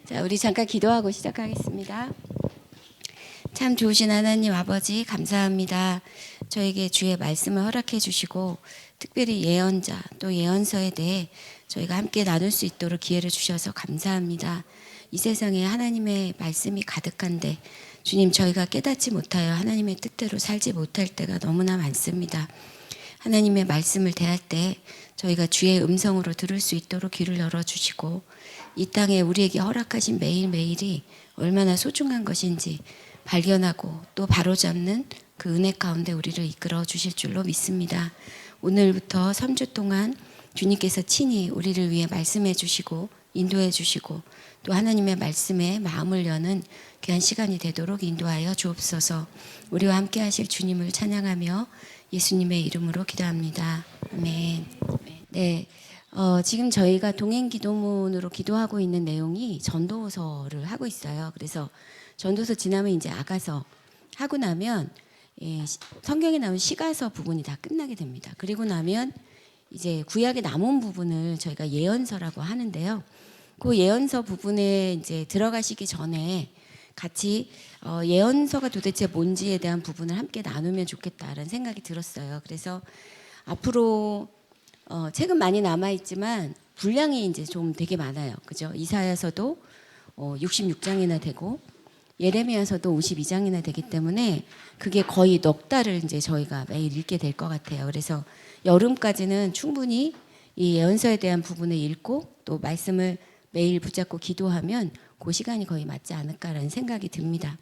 자, 우리 잠깐 기도하고 시작하겠습니다. 참 좋으신 하나님 아버지 감사합니다. 저에게 주의 말씀을 허락해 주시고 특별히 예언자 또 예언서에 대해 저희가 함께 나눌 수 있도록 기회를 주셔서 감사합니다. 이 세상에 하나님의 말씀이 가득한데 주님, 저희가 깨닫지 못하여 하나님의 뜻대로 살지 못할 때가 너무나 많습니다. 하나님의 말씀을 대할 때 저희가 주의 음성으로 들을 수 있도록 귀를 열어주시고 이 땅에 우리에게 허락하신 매일매일이 얼마나 소중한 것인지 발견하고 또 바로잡는 그 은혜 가운데 우리를 이끌어 주실 줄로 믿습니다. 오늘부터 3주 동안 주님께서 친히 우리를 위해 말씀해 주시고 인도해 주시고 또 하나님의 말씀에 마음을 여는 귀한 시간이 되도록 인도하여 주옵소서. 우리와 함께 하실 주님을 찬양하며 예수님의 이름으로 기도합니다. 아멘. 네, 지금 저희가 동행기도문으로 기도하고 있는 내용이 전도서를 하고 있어요. 그래서 전도서 지나면 이제 아가서 하고 나면 성경에 나온 시가서 부분이 다 끝나게 됩니다. 그리고 나면 이제 구약에 남은 부분을 저희가 예언서라고 하는데요. 그 예언서 부분에 이제 들어가시기 전에 같이 예언서가 도대체 뭔지에 대한 부분을 함께 나누면 좋겠다라는 생각이 들었어요. 그래서 앞으로 책은 많이 남아있지만 분량이 이제 좀 되게 많아요. 그죠? 이사야서도 66장이나 되고 예레미야서도 52장이나 되기 때문에 그게 거의 넉 달을 이제 저희가 매일 읽게 될 것 같아요. 그래서 여름까지는 충분히 이 예언서에 대한 부분을 읽고 또 말씀을 매일 붙잡고 기도하면 그 시간이 거의 맞지 않을까라는 생각이 듭니다.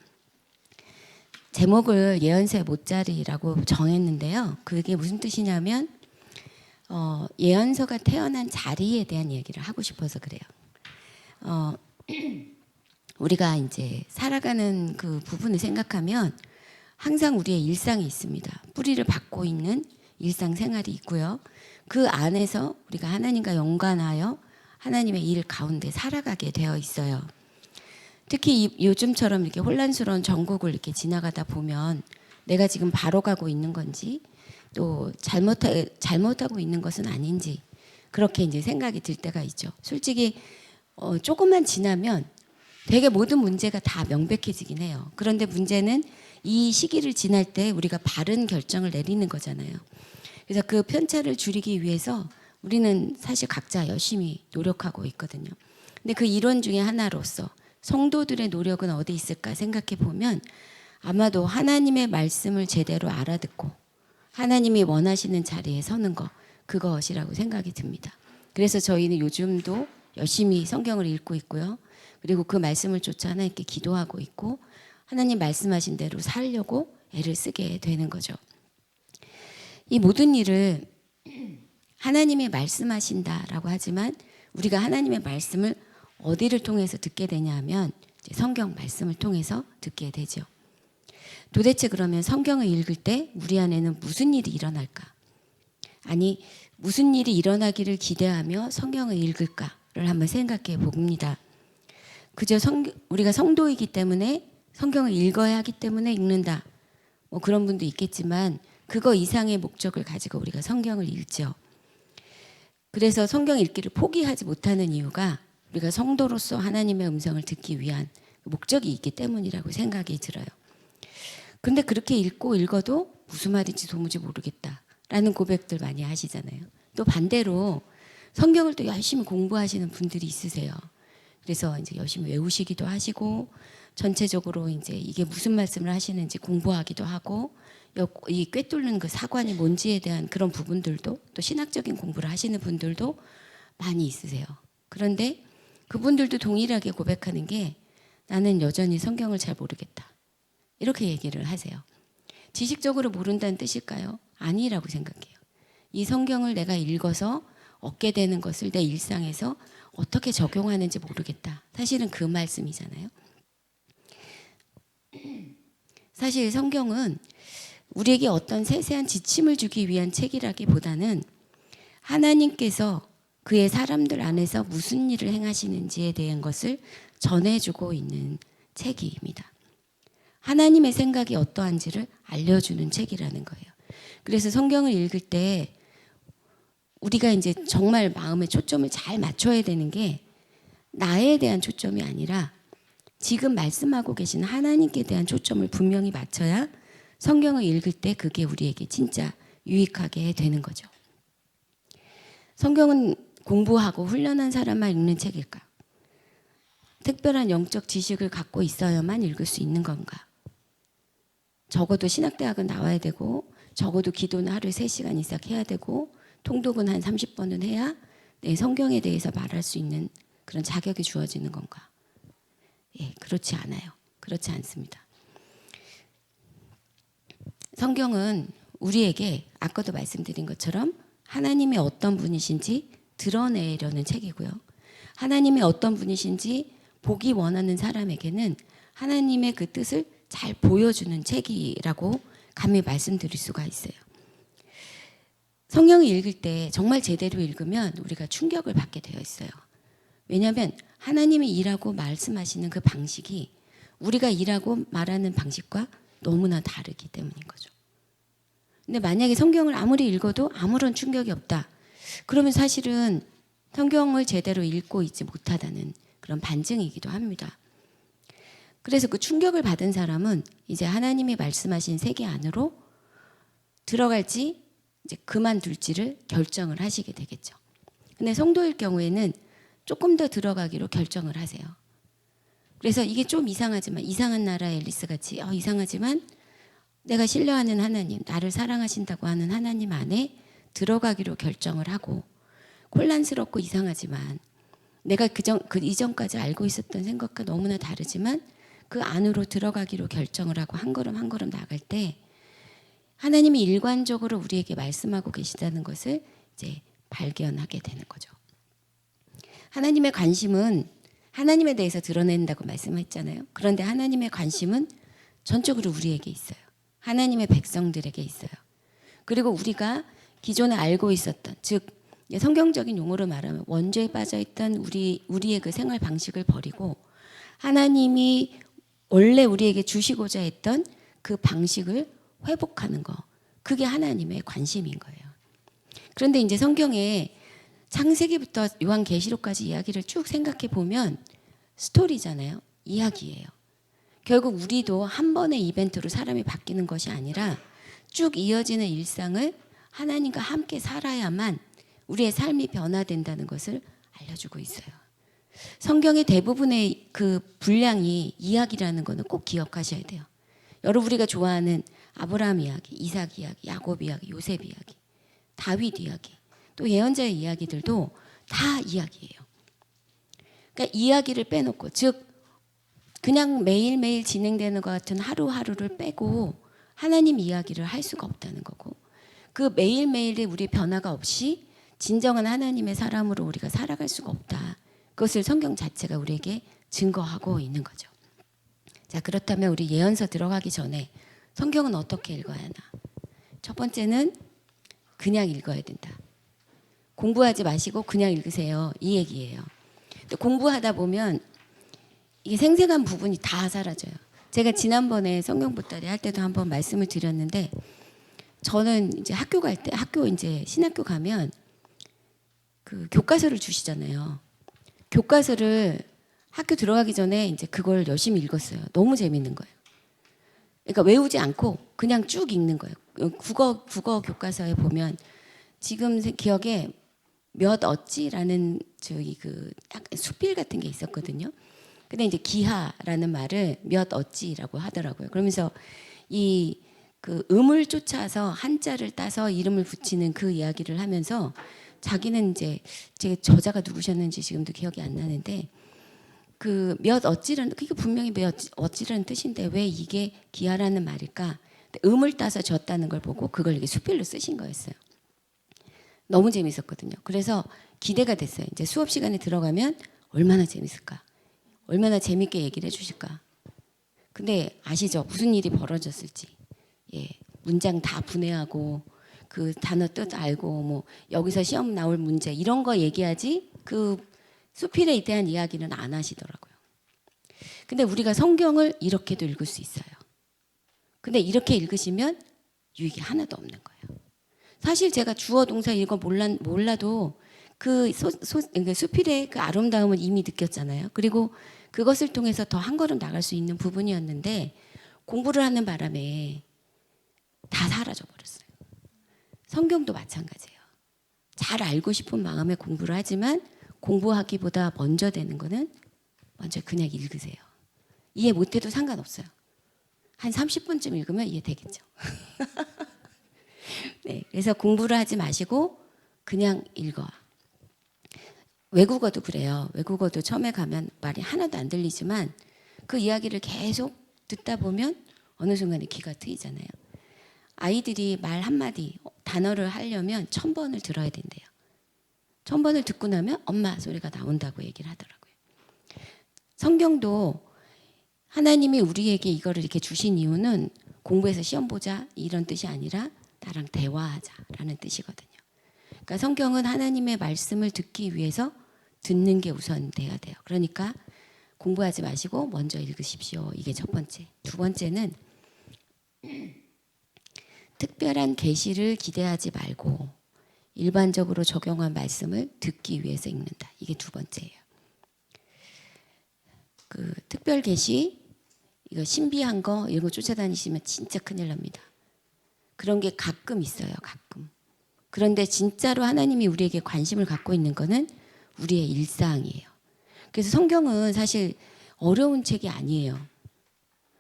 제목을 예언서의 못자리라고 정했는데요. 그게 무슨 뜻이냐면 예언서가 태어난 자리에 대한 얘기를 하고 싶어서 그래요. 우리가 이제 살아가는 그 부분을 생각하면 항상 우리의 일상이 있습니다. 뿌리를 받고 있는 일상생활이 있고요. 그 안에서 우리가 하나님과 연관하여 하나님의 일 가운데 살아가게 되어 있어요. 특히 요즘처럼 이렇게 혼란스러운 전국을 이렇게 지나가다 보면 내가 지금 바로 가고 있는 건지 또 잘못하고 있는 것은 아닌지 그렇게 이제 생각이 들 때가 있죠. 솔직히 조금만 지나면 되게 모든 문제가 다 명백해지긴 해요. 그런데 문제는 이 시기를 지날 때 우리가 바른 결정을 내리는 거잖아요. 그래서 그 편차를 줄이기 위해서 우리는 사실 각자 열심히 노력하고 있거든요. 근데 그 이론 중에 하나로서 성도들의 노력은 어디 있을까 생각해 보면 아마도 하나님의 말씀을 제대로 알아듣고 하나님이 원하시는 자리에 서는 것, 그것이라고 생각이 듭니다. 그래서 저희는 요즘도 열심히 성경을 읽고 있고요. 그리고 그 말씀을 쫓아 하나님께 기도하고 있고 하나님 말씀하신 대로 살려고 애를 쓰게 되는 거죠. 이 모든 일을 하나님이 말씀하신다라고 하지만 우리가 하나님의 말씀을 어디를 통해서 듣게 되냐 하면 이제 성경 말씀을 통해서 듣게 되죠. 도대체 그러면 성경을 읽을 때 우리 안에는 무슨 일이 일어날까? 아니, 무슨 일이 일어나기를 기대하며 성경을 읽을까를 한번 생각해 봅니다. 그저 우리가 성도이기 때문에 성경을 읽어야 하기 때문에 읽는다. 뭐 그런 분도 있겠지만 그거 이상의 목적을 가지고 우리가 성경을 읽죠. 그래서 성경 읽기를 포기하지 못하는 이유가 우리가 성도로서 하나님의 음성을 듣기 위한 목적이 있기 때문이라고 생각이 들어요. 근데 그렇게 읽어도 무슨 말인지 도무지 모르겠다라는 고백들 많이 하시잖아요. 또 반대로 성경을 또 열심히 공부하시는 분들이 있으세요. 그래서 이제 열심히 외우시기도 하시고 전체적으로 이제 이게 무슨 말씀을 하시는지 공부하기도 하고 이 꿰뚫는 그 사관이 뭔지에 대한 그런 부분들도 또 신학적인 공부를 하시는 분들도 많이 있으세요. 그런데 그분들도 동일하게 고백하는 게 나는 여전히 성경을 잘 모르겠다. 이렇게 얘기를 하세요. 지식적으로 모른다는 뜻일까요? 아니라고 생각해요. 이 성경을 내가 읽어서 얻게 되는 것을 내 일상에서 어떻게 적용하는지 모르겠다. 사실은 그 말씀이잖아요. 사실 성경은 우리에게 어떤 세세한 지침을 주기 위한 책이라기보다는 하나님께서 그의 사람들 안에서 무슨 일을 행하시는지에 대한 것을 전해주고 있는 책입니다. 하나님의 생각이 어떠한지를 알려주는 책이라는 거예요. 그래서 성경을 읽을 때 우리가 이제 정말 마음의 초점을 잘 맞춰야 되는 게 나에 대한 초점이 아니라 지금 말씀하고 계신 하나님께 대한 초점을 분명히 맞춰야 성경을 읽을 때 그게 우리에게 진짜 유익하게 되는 거죠. 성경은 공부하고 훈련한 사람만 읽는 책일까? 특별한 영적 지식을 갖고 있어야만 읽을 수 있는 건가? 적어도 신학대학은 나와야 되고 적어도 기도는 하루에 3시간 이상 해야 되고 통독은 한 30번은 해야 내 성경에 대해서 말할 수 있는 그런 자격이 주어지는 건가? 예, 그렇지 않아요. 그렇지 않습니다. 성경은 우리에게 아까도 말씀드린 것처럼 하나님이 어떤 분이신지 드러내려는 책이고요. 하나님이 어떤 분이신지 보기 원하는 사람에게는 하나님의 그 뜻을 잘 보여주는 책이라고 감히 말씀드릴 수가 있어요. 성경을 읽을 때 정말 제대로 읽으면 우리가 충격을 받게 되어 있어요. 왜냐하면 하나님이 일하고 말씀하시는 그 방식이 우리가 일하고 말하는 방식과 너무나 다르기 때문인 거죠. 근데 만약에 성경을 아무리 읽어도 아무런 충격이 없다. 그러면 사실은 성경을 제대로 읽고 있지 못하다는 그런 반증이기도 합니다. 그래서 그 충격을 받은 사람은 이제 하나님이 말씀하신 세계 안으로 들어갈지 이제 그만둘지를 결정을 하시게 되겠죠. 근데 성도일 경우에는 조금 더 들어가기로 결정을 하세요. 그래서 이게 좀 이상하지만 이상한 나라 앨리스 같이 이상하지만 내가 신뢰하는 하나님, 나를 사랑하신다고 하는 하나님 안에 들어가기로 결정을 하고 혼란스럽고 이상하지만 내가 그 이전까지 알고 있었던 생각과 너무나 다르지만 그 안으로 들어가기로 결정을 하고 한 걸음 한 걸음 나갈 때 하나님이 일관적으로 우리에게 말씀하고 계시다는 것을 이제 발견하게 되는 거죠. 하나님의 관심은 하나님에 대해서 드러낸다고 말씀했잖아요. 그런데 하나님의 관심은 전적으로 우리에게 있어요. 하나님의 백성들에게 있어요. 그리고 우리가 기존에 알고 있었던, 즉 성경적인 용어로 말하면 원죄에 빠져있던 우리의 그 생활 방식을 버리고 하나님이 원래 우리에게 주시고자 했던 그 방식을 회복하는 거, 그게 하나님의 관심인 거예요. 그런데 이제 성경에 창세기부터 요한계시록까지 이야기를 쭉 생각해 보면 스토리잖아요. 이야기예요. 결국 우리도 한 번의 이벤트로 사람이 바뀌는 것이 아니라 쭉 이어지는 일상을 하나님과 함께 살아야만 우리의 삶이 변화된다는 것을 알려주고 있어요. 성경의 대부분의 그 분량이 이야기라는 것은 꼭 기억하셔야 돼요. 여러분 우리가 좋아하는 아브라함 이야기, 이삭 이야기, 야곱 이야기, 요셉 이야기, 다윗 이야기, 또 예언자의 이야기들도 다 이야기예요. 그러니까 이야기를 빼놓고, 즉 그냥 매일매일 진행되는 것 같은 하루하루를 빼고 하나님 이야기를 할 수가 없다는 거고, 그 매일매일의 우리 변화가 없이 진정한 하나님의 사람으로 우리가 살아갈 수가 없다. 그것을 성경 자체가 우리에게 증거하고 있는 거죠. 자, 그렇다면 우리 예언서 들어가기 전에 성경은 어떻게 읽어야 하나? 첫 번째는 그냥 읽어야 된다. 공부하지 마시고 그냥 읽으세요. 이 얘기예요. 근데 공부하다 보면 이게 생생한 부분이 다 사라져요. 제가 지난번에 성경 보따리 할 때도 한번 말씀을 드렸는데, 저는 이제 학교 갈 때, 학교 이제 신학교 가면 그 교과서를 주시잖아요. 교과서를 학교 들어가기 전에 이제 그걸 열심히 읽었어요. 너무 재밌는 거예요. 그러니까 외우지 않고 그냥 쭉 읽는 거예요. 국어 교과서에 보면 지금 기억에 몇 어찌라는 저기 그 약간 수필 같은 게 있었거든요. 근데 이제 기하라는 말을 몇 어찌라고 하더라고요. 그러면서 이 그 음을 쫓아서 한자를 따서 이름을 붙이는 그 이야기를 하면서 자기는 이제 제 저자가 누구셨는지 지금도 기억이 안 나는데 그 몇 어찌라는, 그게 분명히 몇 어찌라는 뜻인데 왜 이게 기하라는 말일까? 음을 따서 졌다는 걸 보고 그걸 이게 수필로 쓰신 거였어요. 너무 재밌었거든요. 그래서 기대가 됐어요. 이제 수업 시간에 들어가면 얼마나 재밌을까? 얼마나 재밌게 얘기를 해주실까? 근데 아시죠? 무슨 일이 벌어졌을지. 예, 문장 다 분해하고 그 단어 뜻 알고 뭐 여기서 시험 나올 문제 이런 거 얘기하지 그 수필에 대한 이야기는 안 하시더라고요. 근데 우리가 성경을 이렇게도 읽을 수 있어요. 근데 이렇게 읽으시면 유익이 하나도 없는 거예요. 사실 제가 주어 동사 이거 몰라도 그러니까 수필의 그 아름다움을 이미 느꼈잖아요. 그리고 그것을 통해서 더 한 걸음 나갈 수 있는 부분이었는데 공부를 하는 바람에 다 사라져 버렸어요. 성경도 마찬가지예요. 잘 알고 싶은 마음에 공부를 하지만 공부하기보다 먼저 되는 거는 먼저 그냥 읽으세요. 이해 못해도 상관없어요. 한 30분쯤 읽으면 이해되겠죠. 네, 그래서 공부를 하지 마시고 그냥 읽어. 외국어도 그래요. 외국어도 처음에 가면 말이 하나도 안 들리지만 그 이야기를 계속 듣다 보면 어느 순간에 귀가 트이잖아요. 아이들이 말 한마디 단어를 하려면 1000번을 들어야 된대요. 1000번을 듣고 나면 엄마 소리가 나온다고 얘기를 하더라고요. 성경도 하나님이 우리에게 이거를 이렇게 주신 이유는 공부해서 시험 보자 이런 뜻이 아니라 나랑 대화하자라는 뜻이거든요. 그러니까 성경은 하나님의 말씀을 듣기 위해서 듣는 게 우선 돼야 돼요. 그러니까 공부하지 마시고 먼저 읽으십시오. 이게 첫 번째. 두 번째는 특별한 계시를 기대하지 말고 일반적으로 적용한 말씀을 듣기 위해서 읽는다. 이게 두 번째예요. 그 특별 계시 이거 신비한 거 이런 거 쫓아다니시면 진짜 큰일 납니다. 그런 게 가끔 있어요. 가끔. 그런데 진짜로 하나님이 우리에게 관심을 갖고 있는 거는 우리의 일상이에요. 그래서 성경은 사실 어려운 책이 아니에요.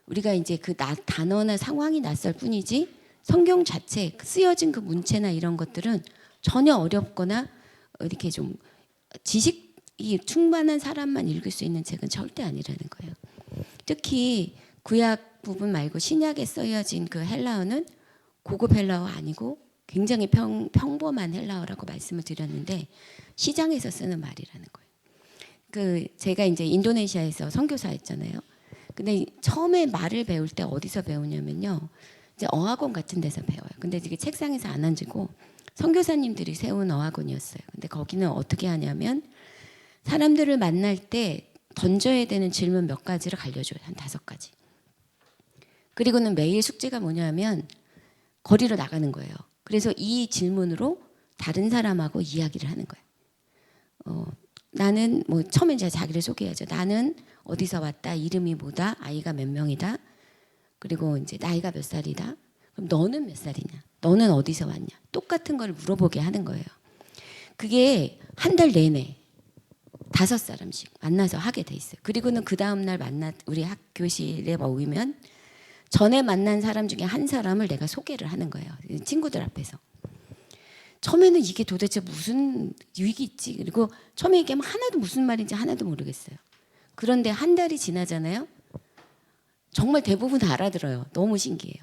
우리가 이제 그 단어나 상황이 낯설 뿐이지 성경 자체 쓰여진 그 문체나 이런 것들은 전혀 어렵거나 이렇게 좀 지식이 충만한 사람만 읽을 수 있는 책은 절대 아니라는 거예요. 특히 구약 부분 말고 신약에 쓰여진 그 헬라어는 고급 헬라어 아니고 굉장히 평범한 헬라어라고 말씀을 드렸는데 시장에서 쓰는 말이라는 거예요. 그 제가 이제 인도네시아에서 선교사였잖아요. 근데 처음에 말을 배울 때 어디서 배우냐면요. 이제 어학원 같은 데서 배워요. 근데 이게 책상에서 안 앉고 선교사님들이 세운 어학원이었어요. 근데 거기는 어떻게 하냐면 사람들을 만날 때 던져야 되는 질문 몇 가지를 알려줘요. 한 5가지. 그리고는 매일 숙제가 뭐냐면 거리로 나가는 거예요. 그래서 이 질문으로 다른 사람하고 이야기를 하는 거예요. 나는 뭐 처음에 이제 자기를 소개하죠. 나는 어디서 왔다, 이름이 뭐다, 아이가 몇 명이다, 그리고 이제 나이가 몇 살이다. 그럼 너는 몇 살이냐? 너는 어디서 왔냐? 똑같은 걸 물어보게 하는 거예요. 그게 한 달 내내 5사람씩 만나서 하게 돼 있어요. 그리고는 그 다음 날 우리 학교실에 모이면 전에 만난 사람 중에 한 사람을 내가 소개를 하는 거예요. 친구들 앞에서. 처음에는 이게 도대체 무슨 유익이 있지? 그리고 처음에 얘기하면 하나도 무슨 말인지 하나도 모르겠어요. 그런데 한 달이 지나잖아요. 정말 대부분 다 알아들어요. 너무 신기해요.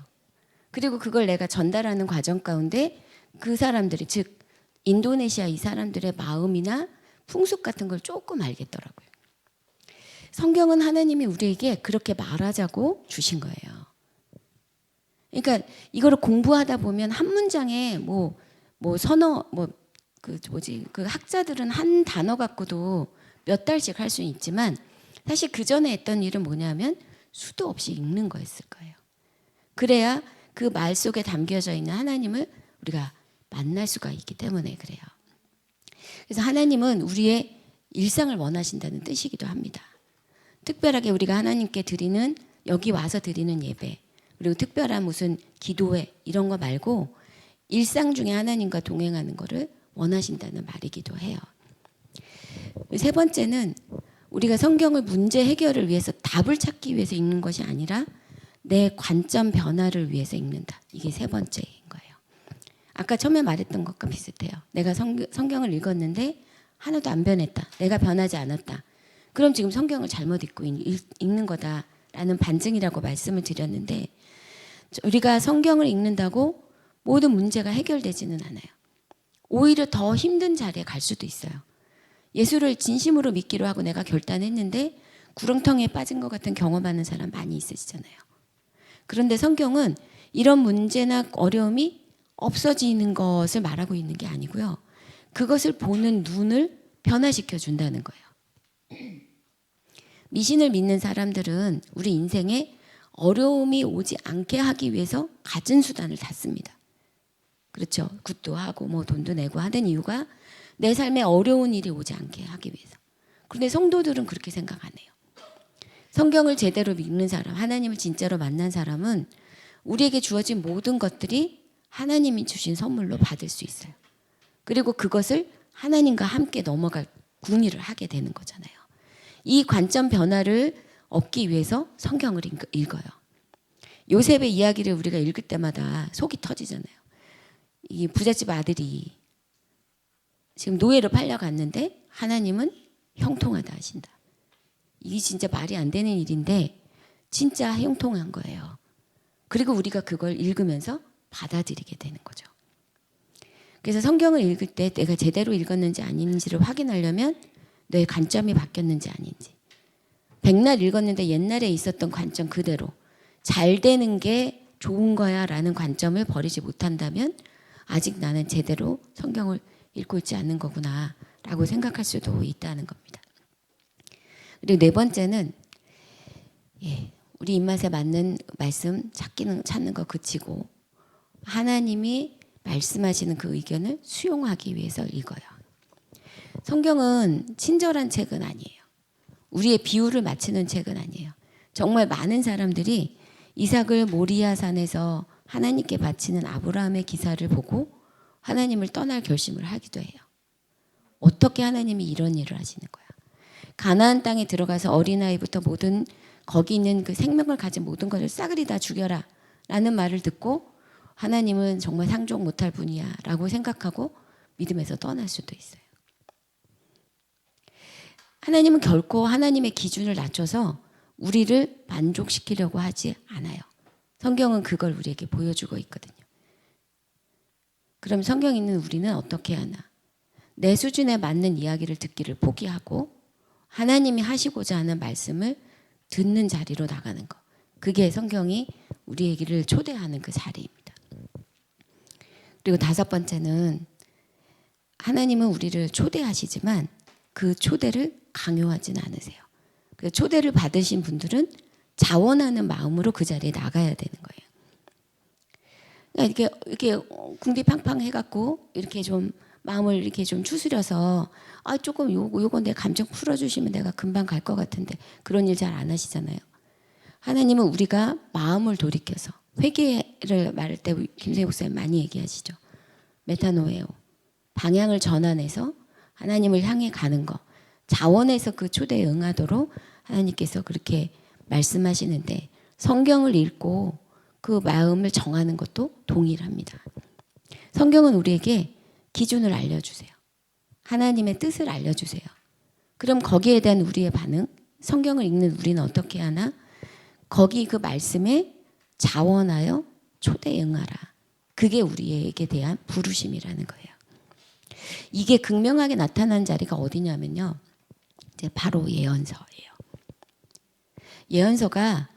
그리고 그걸 내가 전달하는 과정 가운데 그 사람들이 즉 인도네시아 이 사람들의 마음이나 풍습 같은 걸 조금 알겠더라고요. 성경은 하나님이 우리에게 그렇게 말하자고 주신 거예요. 그러니까 이거를 공부하다 보면 한 문장에 그 학자들은 한 단어 갖고도 몇 달씩 할 수 있지만 사실 그 전에 했던 일은 뭐냐면 수도 없이 읽는 거였을 거예요. 그래야 그 말 속에 담겨져 있는 하나님을 우리가 만날 수가 있기 때문에 그래요. 그래서 하나님은 우리의 일상을 원하신다는 뜻이기도 합니다. 특별하게 우리가 하나님께 드리는 여기 와서 드리는 예배 그리고 특별한 무슨 기도회 이런 거 말고 일상 중에 하나님과 동행하는 거를 원하신다는 말이기도 해요. 세 번째는 우리가 성경을 문제 해결을 위해서 답을 찾기 위해서 읽는 것이 아니라 내 관점 변화를 위해서 읽는다. 이게 세 번째인 거예요. 아까 처음에 말했던 것과 비슷해요. 내가 성경을 읽었는데 하나도 안 변했다. 내가 변하지 않았다. 그럼 지금 성경을 잘못 읽는 거다라는 반증이라고 말씀을 드렸는데 우리가 성경을 읽는다고 모든 문제가 해결되지는 않아요. 오히려 더 힘든 자리에 갈 수도 있어요. 예수를 진심으로 믿기로 하고 내가 결단했는데 구렁텅이에 빠진 것 같은 경험하는 사람 많이 있으시잖아요. 그런데 성경은 이런 문제나 어려움이 없어지는 것을 말하고 있는 게 아니고요. 그것을 보는 눈을 변화시켜 준다는 거예요. 미신을 믿는 사람들은 우리 인생에 어려움이 오지 않게 하기 위해서 갖은 수단을 다 씁니다. 그렇죠. 굿도 하고 뭐 돈도 내고 하는 이유가 내 삶에 어려운 일이 오지 않게 하기 위해서. 그런데 성도들은 그렇게 생각 안 해요. 성경을 제대로 믿는 사람, 하나님을 진짜로 만난 사람은 우리에게 주어진 모든 것들이 하나님이 주신 선물로 받을 수 있어요. 그리고 그것을 하나님과 함께 넘어갈 궁리를 하게 되는 거잖아요. 이 관점 변화를 얻기 위해서 성경을 읽어요. 요셉의 이야기를 우리가 읽을 때마다 속이 터지잖아요. 이 부잣집 아들이 지금 노예로 팔려갔는데 하나님은 형통하다 하신다. 이게 진짜 말이 안 되는 일인데 진짜 형통한 거예요. 그리고 우리가 그걸 읽으면서 받아들이게 되는 거죠. 그래서 성경을 읽을 때 내가 제대로 읽었는지 아닌지를 확인하려면 내 관점이 바뀌었는지 아닌지. 백날 읽었는데 옛날에 있었던 관점 그대로 잘 되는 게 좋은 거야 라는 관점을 버리지 못한다면 아직 나는 제대로 성경을 읽고 있지 않는 거구나 라고 생각할 수도 있다는 겁니다. 그리고 네 번째는 우리 입맛에 맞는 말씀 찾는 거 그치고 하나님이 말씀하시는 그 의견을 수용하기 위해서 읽어요. 성경은 친절한 책은 아니에요. 우리의 비유를 맞추는 책은 아니에요. 정말 많은 사람들이 이삭을 모리아 산에서 하나님께 바치는 아브라함의 기사를 보고 하나님을 떠날 결심을 하기도 해요. 어떻게 하나님이 이런 일을 하시는 거야? 가나안 땅에 들어가서 어린아이부터 모든 거기 있는 그 생명을 가진 모든 것을 싸그리 다 죽여라 라는 말을 듣고 하나님은 정말 상종 못할 분이야 라고 생각하고 믿음에서 떠날 수도 있어요. 하나님은 결코 하나님의 기준을 낮춰서 우리를 만족시키려고 하지 않아요. 성경은 그걸 우리에게 보여주고 있거든요. 그럼 성경 있는 우리는 어떻게 하나? 내 수준에 맞는 이야기를 듣기를 포기하고 하나님이 하시고자 하는 말씀을 듣는 자리로 나가는 것. 그게 성경이 우리에게를 초대하는 그 자리입니다. 그리고 다섯 번째는 하나님은 우리를 초대하시지만 그 초대를 강요하진 않으세요. 그 초대를 받으신 분들은 자원하는 마음으로 그 자리에 나가야 되는 거예요. 그러니까 이렇게 궁디팡팡 해갖고 이렇게 좀 마음을 이렇게 좀 추스려서 조금 요거 내 감정 풀어주시면 내가 금방 갈 것 같은데 그런 일 잘 안 하시잖아요. 하나님은 우리가 마음을 돌이켜서 회개를 말할 때 김세희 목사님 많이 얘기하시죠. 메타노에오 방향을 전환해서 하나님을 향해 가는 거 자원해서 그 초대에 응하도록 하나님께서 그렇게 말씀하시는데 성경을 읽고 그 마음을 정하는 것도 동일합니다. 성경은 우리에게 기준을 알려주세요. 하나님의 뜻을 알려주세요. 그럼 거기에 대한 우리의 반응, 성경을 읽는 우리는 어떻게 하나? 거기 그 말씀에 자원하여 초대에 응하라. 그게 우리에게 대한 부르심이라는 거예요. 이게 극명하게 나타난 자리가 어디냐면요. 이제 바로 예언서예요. 예언서가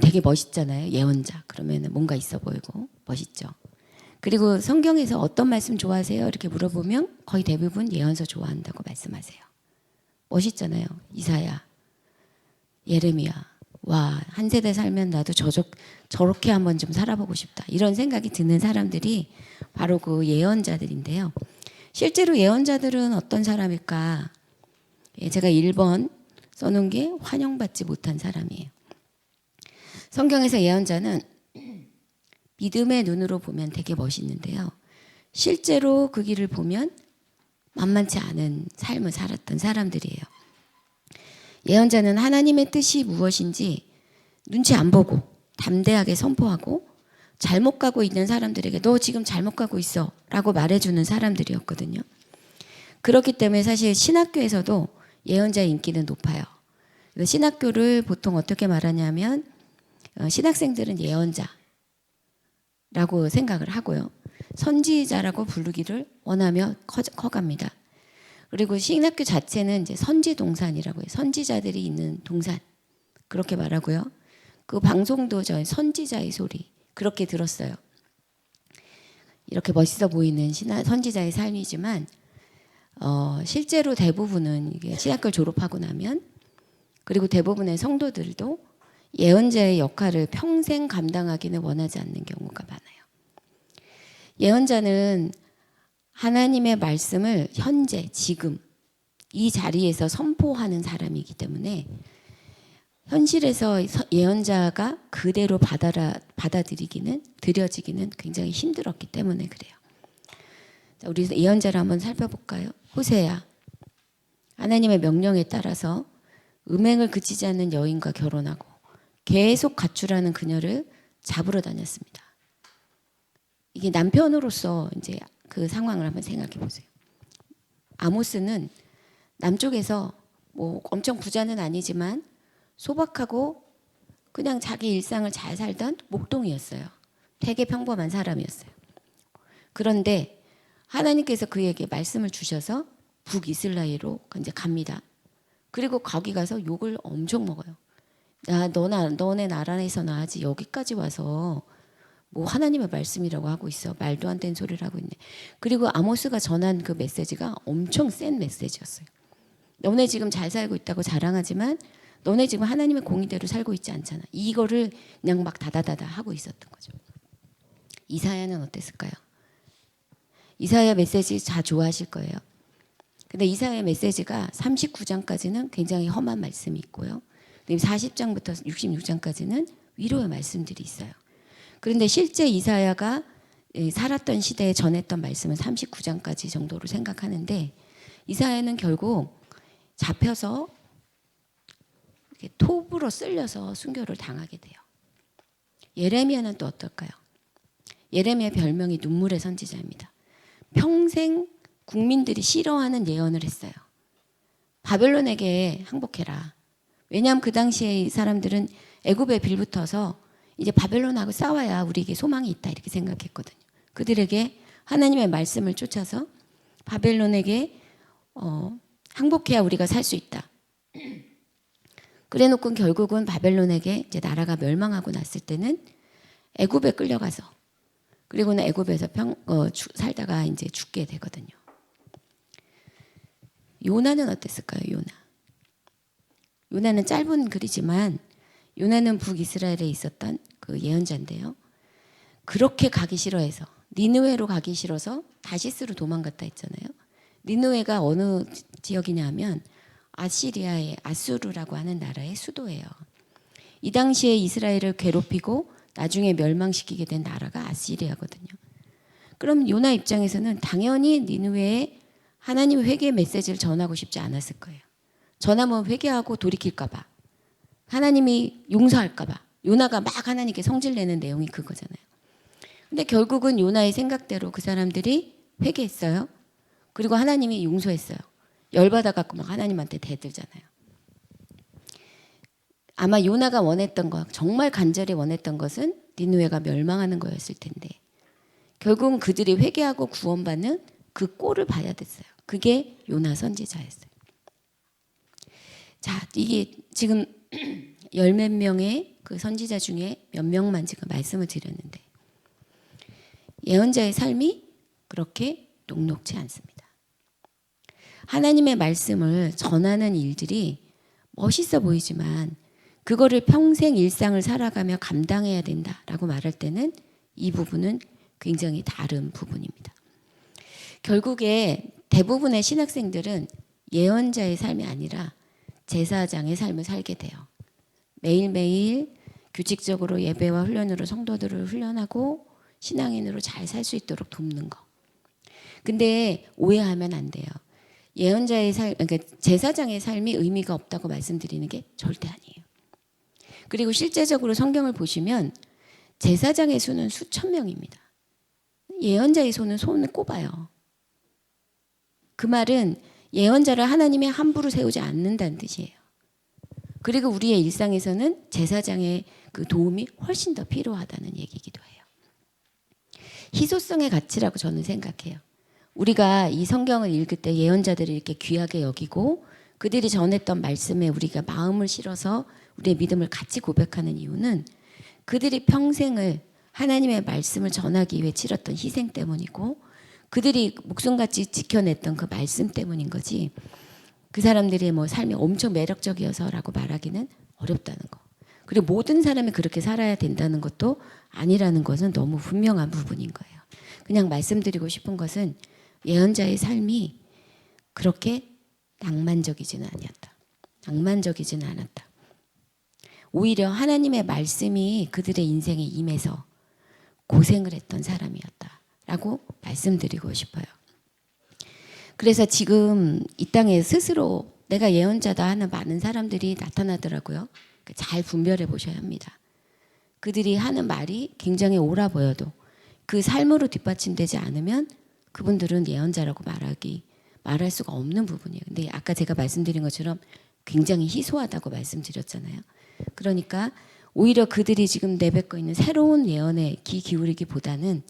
되게 멋있잖아요. 예언자. 그러면 뭔가 있어 보이고 멋있죠. 그리고 성경에서 어떤 말씀 좋아하세요? 이렇게 물어보면 거의 대부분 예언서 좋아한다고 말씀하세요. 멋있잖아요. 이사야, 예레미야. 와, 한 세대 살면 나도 저렇게 한번 좀 살아보고 싶다. 이런 생각이 드는 사람들이 바로 그 예언자들인데요. 실제로 예언자들은 어떤 사람일까? 제가 1번 써놓은 게 환영받지 못한 사람이에요. 성경에서 예언자는 믿음의 눈으로 보면 되게 멋있는데요. 실제로 그 길을 보면 만만치 않은 삶을 살았던 사람들이에요. 예언자는 하나님의 뜻이 무엇인지 눈치 안 보고 담대하게 선포하고 잘못 가고 있는 사람들에게 너 지금 잘못 가고 있어 라고 말해주는 사람들이었거든요. 그렇기 때문에 사실 신학교에서도 예언자의 인기는 높아요. 신학교를 보통 어떻게 말하냐면 신학생들은 예언자라고 생각을 하고요. 선지자라고 부르기를 원하며 커갑니다. 그리고 신학교 자체는 이제 선지동산이라고 해요. 선지자들이 있는 동산 그렇게 말하고요. 그 방송도 저 선지자의 소리 그렇게 들었어요. 이렇게 멋있어 보이는 선지자의 삶이지만 실제로 대부분은 이게 신학교를 졸업하고 나면 그리고 대부분의 성도들도 예언자의 역할을 평생 감당하기는 원하지 않는 경우가 많아요. 예언자는 하나님의 말씀을 현재 지금 이 자리에서 선포하는 사람이기 때문에 현실에서 예언자가 그대로 받아들이기는 드려지기는 굉장히 힘들었기 때문에 그래요. 자, 우리 예언자를 한번 살펴볼까요? 호세야, 하나님의 명령에 따라서 음행을 그치지 않는 여인과 결혼하고 계속 가출하는 그녀를 잡으러 다녔습니다. 이게 남편으로서 이제 그 상황을 한번 생각해 보세요. 아모스는 남쪽에서 뭐 엄청 부자는 아니지만 소박하고 그냥 자기 일상을 잘 살던 목동이었어요. 되게 평범한 사람이었어요. 그런데 하나님께서 그에게 말씀을 주셔서 북이스라엘로 이제 갑니다. 그리고 거기 가서 욕을 엄청 먹어요. 야, 너네 나라에서 나지 여기까지 와서 뭐 하나님의 말씀이라고 하고 있어. 말도 안 되는 소리를 하고 있네. 그리고 아모스가 전한 그 메시지가 엄청 센 메시지였어요. 너네 지금 잘 살고 있다고 자랑하지만 너네 지금 하나님의 공의대로 살고 있지 않잖아. 이거를 그냥 막 다다다다 하고 있었던 거죠. 이사야는 어땠을까요? 이사야 메시지 다 좋아하실 거예요. 근데 이사야 메시지가 39장까지는 굉장히 험한 말씀이 있고요. 40장부터 66장까지는 위로의 말씀들이 있어요. 그런데 실제 이사야가 살았던 시대에 전했던 말씀은 39장까지 정도로 생각하는데 이사야는 결국 잡혀서 톱으로 쓸려서 순교를 당하게 돼요. 예레미야는 또 어떨까요? 예레미야 별명이 눈물의 선지자입니다. 평생 국민들이 싫어하는 예언을 했어요. 바벨론에게 항복해라. 왜냐하면 그 당시에 이 사람들은 애굽에 빌붙어서 이제 바벨론하고 싸워야 우리에게 소망이 있다 이렇게 생각했거든요. 그들에게 하나님의 말씀을 쫓아서 바벨론에게 항복해야 우리가 살 수 있다. 그래놓고 결국은 바벨론에게 이제 나라가 멸망하고 났을 때는 애굽에 끌려가서 그리고는 애굽에서 살다가 이제 죽게 되거든요. 요나는 어땠을까요? 요나는 짧은 글이지만 요나는 북이스라엘에 있었던 그 예언자인데요. 그렇게 가기 싫어해서 니느웨로 가기 싫어서 다시스로 도망갔다 했잖아요. 니느웨가 어느 지역이냐 하면 아시리아의 아수르라고 하는 나라의 수도예요. 이 당시에 이스라엘을 괴롭히고 나중에 멸망시키게 된 나라가 아시리아거든요. 그럼 요나 입장에서는 당연히 니느웨에 하나님의 회개의 메시지를 전하고 싶지 않았을 거예요. 전하면 회개하고 돌이킬까 봐. 하나님이 용서할까 봐. 요나가 막 하나님께 성질내는 내용이 그거잖아요. 근데 결국은 요나의 생각대로 그 사람들이 회개했어요. 그리고 하나님이 용서했어요. 열받아 갖고 막 하나님한테 대들잖아요. 아마 요나가 원했던 거, 정말 간절히 원했던 것은 니느웨가 멸망하는 거였을 텐데 결국은 그들이 회개하고 구원받는 그 꼴을 봐야 됐어요. 그게 요나 선지자였어요. 자, 이게 지금 열 몇 명의 그 선지자 중에 몇 명만 지금 말씀을 드렸는데 예언자의 삶이 그렇게 녹록지 않습니다. 하나님의 말씀을 전하는 일들이 멋있어 보이지만 그거를 평생 일상을 살아가며 감당해야 된다라고 말할 때는 이 부분은 굉장히 다른 부분입니다. 결국에 대부분의 신학생들은 예언자의 삶이 아니라 제사장의 삶을 살게 돼요. 매일매일 규칙적으로 예배와 훈련으로 성도들을 훈련하고 신앙인으로 잘 살 수 있도록 돕는 거. 근데 오해하면 안 돼요. 예언자의 삶, 그러니까 제사장의 삶이 의미가 없다고 말씀드리는 게 절대 아니에요. 그리고 실제적으로 성경을 보시면 제사장의 수는 수천 명입니다. 예언자의 손을 꼽아요. 그 말은 예언자를 하나님이 함부로 세우지 않는다는 뜻이에요. 그리고 우리의 일상에서는 제사장의 그 도움이 훨씬 더 필요하다는 얘기이기도 해요. 희소성의 가치라고 저는 생각해요. 우리가 이 성경을 읽을 때 예언자들을 이렇게 귀하게 여기고 그들이 전했던 말씀에 우리가 마음을 실어서 우리의 믿음을 같이 고백하는 이유는 그들이 평생을 하나님의 말씀을 전하기 위해 치렀던 희생 때문이고 그들이 목숨같이 지켜냈던 그 말씀 때문인 거지 그 사람들의 뭐 삶이 엄청 매력적이어서라고 말하기는 어렵다는 거. 그리고 모든 사람이 그렇게 살아야 된다는 것도 아니라는 것은 너무 분명한 부분인 거예요. 그냥 말씀드리고 싶은 것은 예언자의 삶이 그렇게 낭만적이지는 아니었다. 낭만적이지는 않았다. 오히려 하나님의 말씀이 그들의 인생에 임해서 고생을 했던 사람이었다라고 말씀드리고 싶어요. 그래서 지금 이 땅에 스스로 내가 예언자다 하는 많은 사람들이 나타나더라고요. 잘 분별해 보셔야 합니다. 그들이 하는 말이 굉장히 옳아 보여도 그 삶으로 뒷받침되지 않으면 그분들은 예언자라고 말할 수가 없는 부분이에요. 근데 아까 제가 말씀드린 것처럼 굉장히 희소하다고 말씀드렸잖아요. 그러니까 오히려 그들이 지금 내뱉고 있는 새로운 예언에 귀 기울이기보다는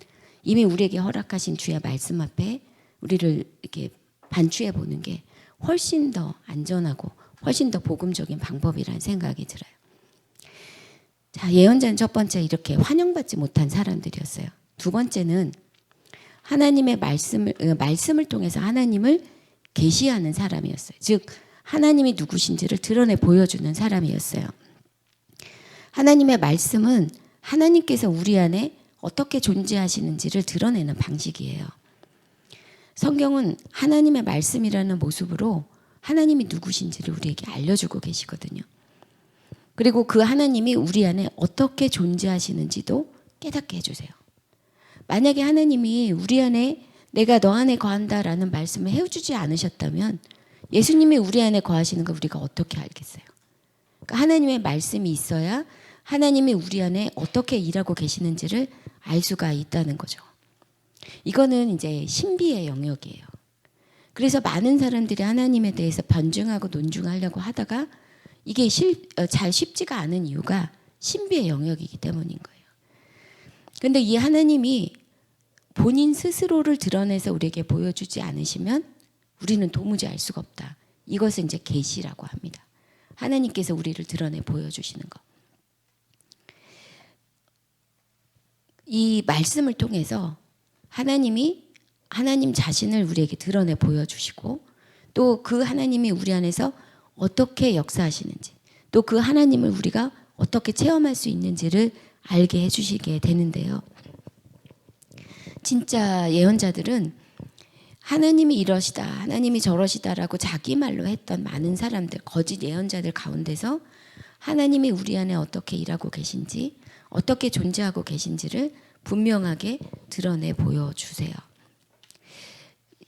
이미 우리에게 허락하신 주의 말씀 앞에 우리를 이렇게 반추해 보는 게 훨씬 더 안전하고 훨씬 더 복음적인 방법이라는 생각이 들어요. 자, 예언자는 첫 번째 이렇게 환영받지 못한 사람들이었어요. 두 번째는 하나님의 말씀을 통해서 하나님을 계시하는 사람이었어요. 즉 하나님이 누구신지를 드러내 보여주는 사람이었어요. 하나님의 말씀은 하나님께서 우리 안에 어떻게 존재하시는지를 드러내는 방식이에요. 성경은 하나님의 말씀이라는 모습으로 하나님이 누구신지를 우리에게 알려주고 계시거든요. 그리고 그 하나님이 우리 안에 어떻게 존재하시는지도 깨닫게 해주세요. 만약에 하나님이 우리 안에 내가 너 안에 거한다라는 말씀을 해주지 않으셨다면 예수님이 우리 안에 거하시는 걸 우리가 어떻게 알겠어요? 그러니까 하나님의 말씀이 있어야 하나님이 우리 안에 어떻게 일하고 계시는지를 알 수가 있다는 거죠. 이거는 이제 신비의 영역이에요. 그래서 많은 사람들이 하나님에 대해서 변증하고 논증하려고 하다가 이게 잘 쉽지가 않은 이유가 신비의 영역이기 때문인 거예요. 그런데 이 하나님이 본인 스스로를 드러내서 우리에게 보여주지 않으시면 우리는 도무지 알 수가 없다. 이것을 이제 계시라고 합니다. 하나님께서 우리를 드러내 보여주시는 것. 이 말씀을 통해서 하나님 자신을 우리에게 드러내 보여주시고 또 그 하나님이 우리 안에서 어떻게 역사하시는지 또 그 하나님을 우리가 어떻게 체험할 수 있는지를 알게 해주시게 되는데요. 진짜 예언자들은 하나님이 이러시다, 하나님이 저러시다라고 자기 말로 했던 많은 사람들, 거짓 예언자들 가운데서 하나님이 우리 안에 어떻게 일하고 계신지, 어떻게 존재하고 계신지를 분명하게 드러내 보여주세요.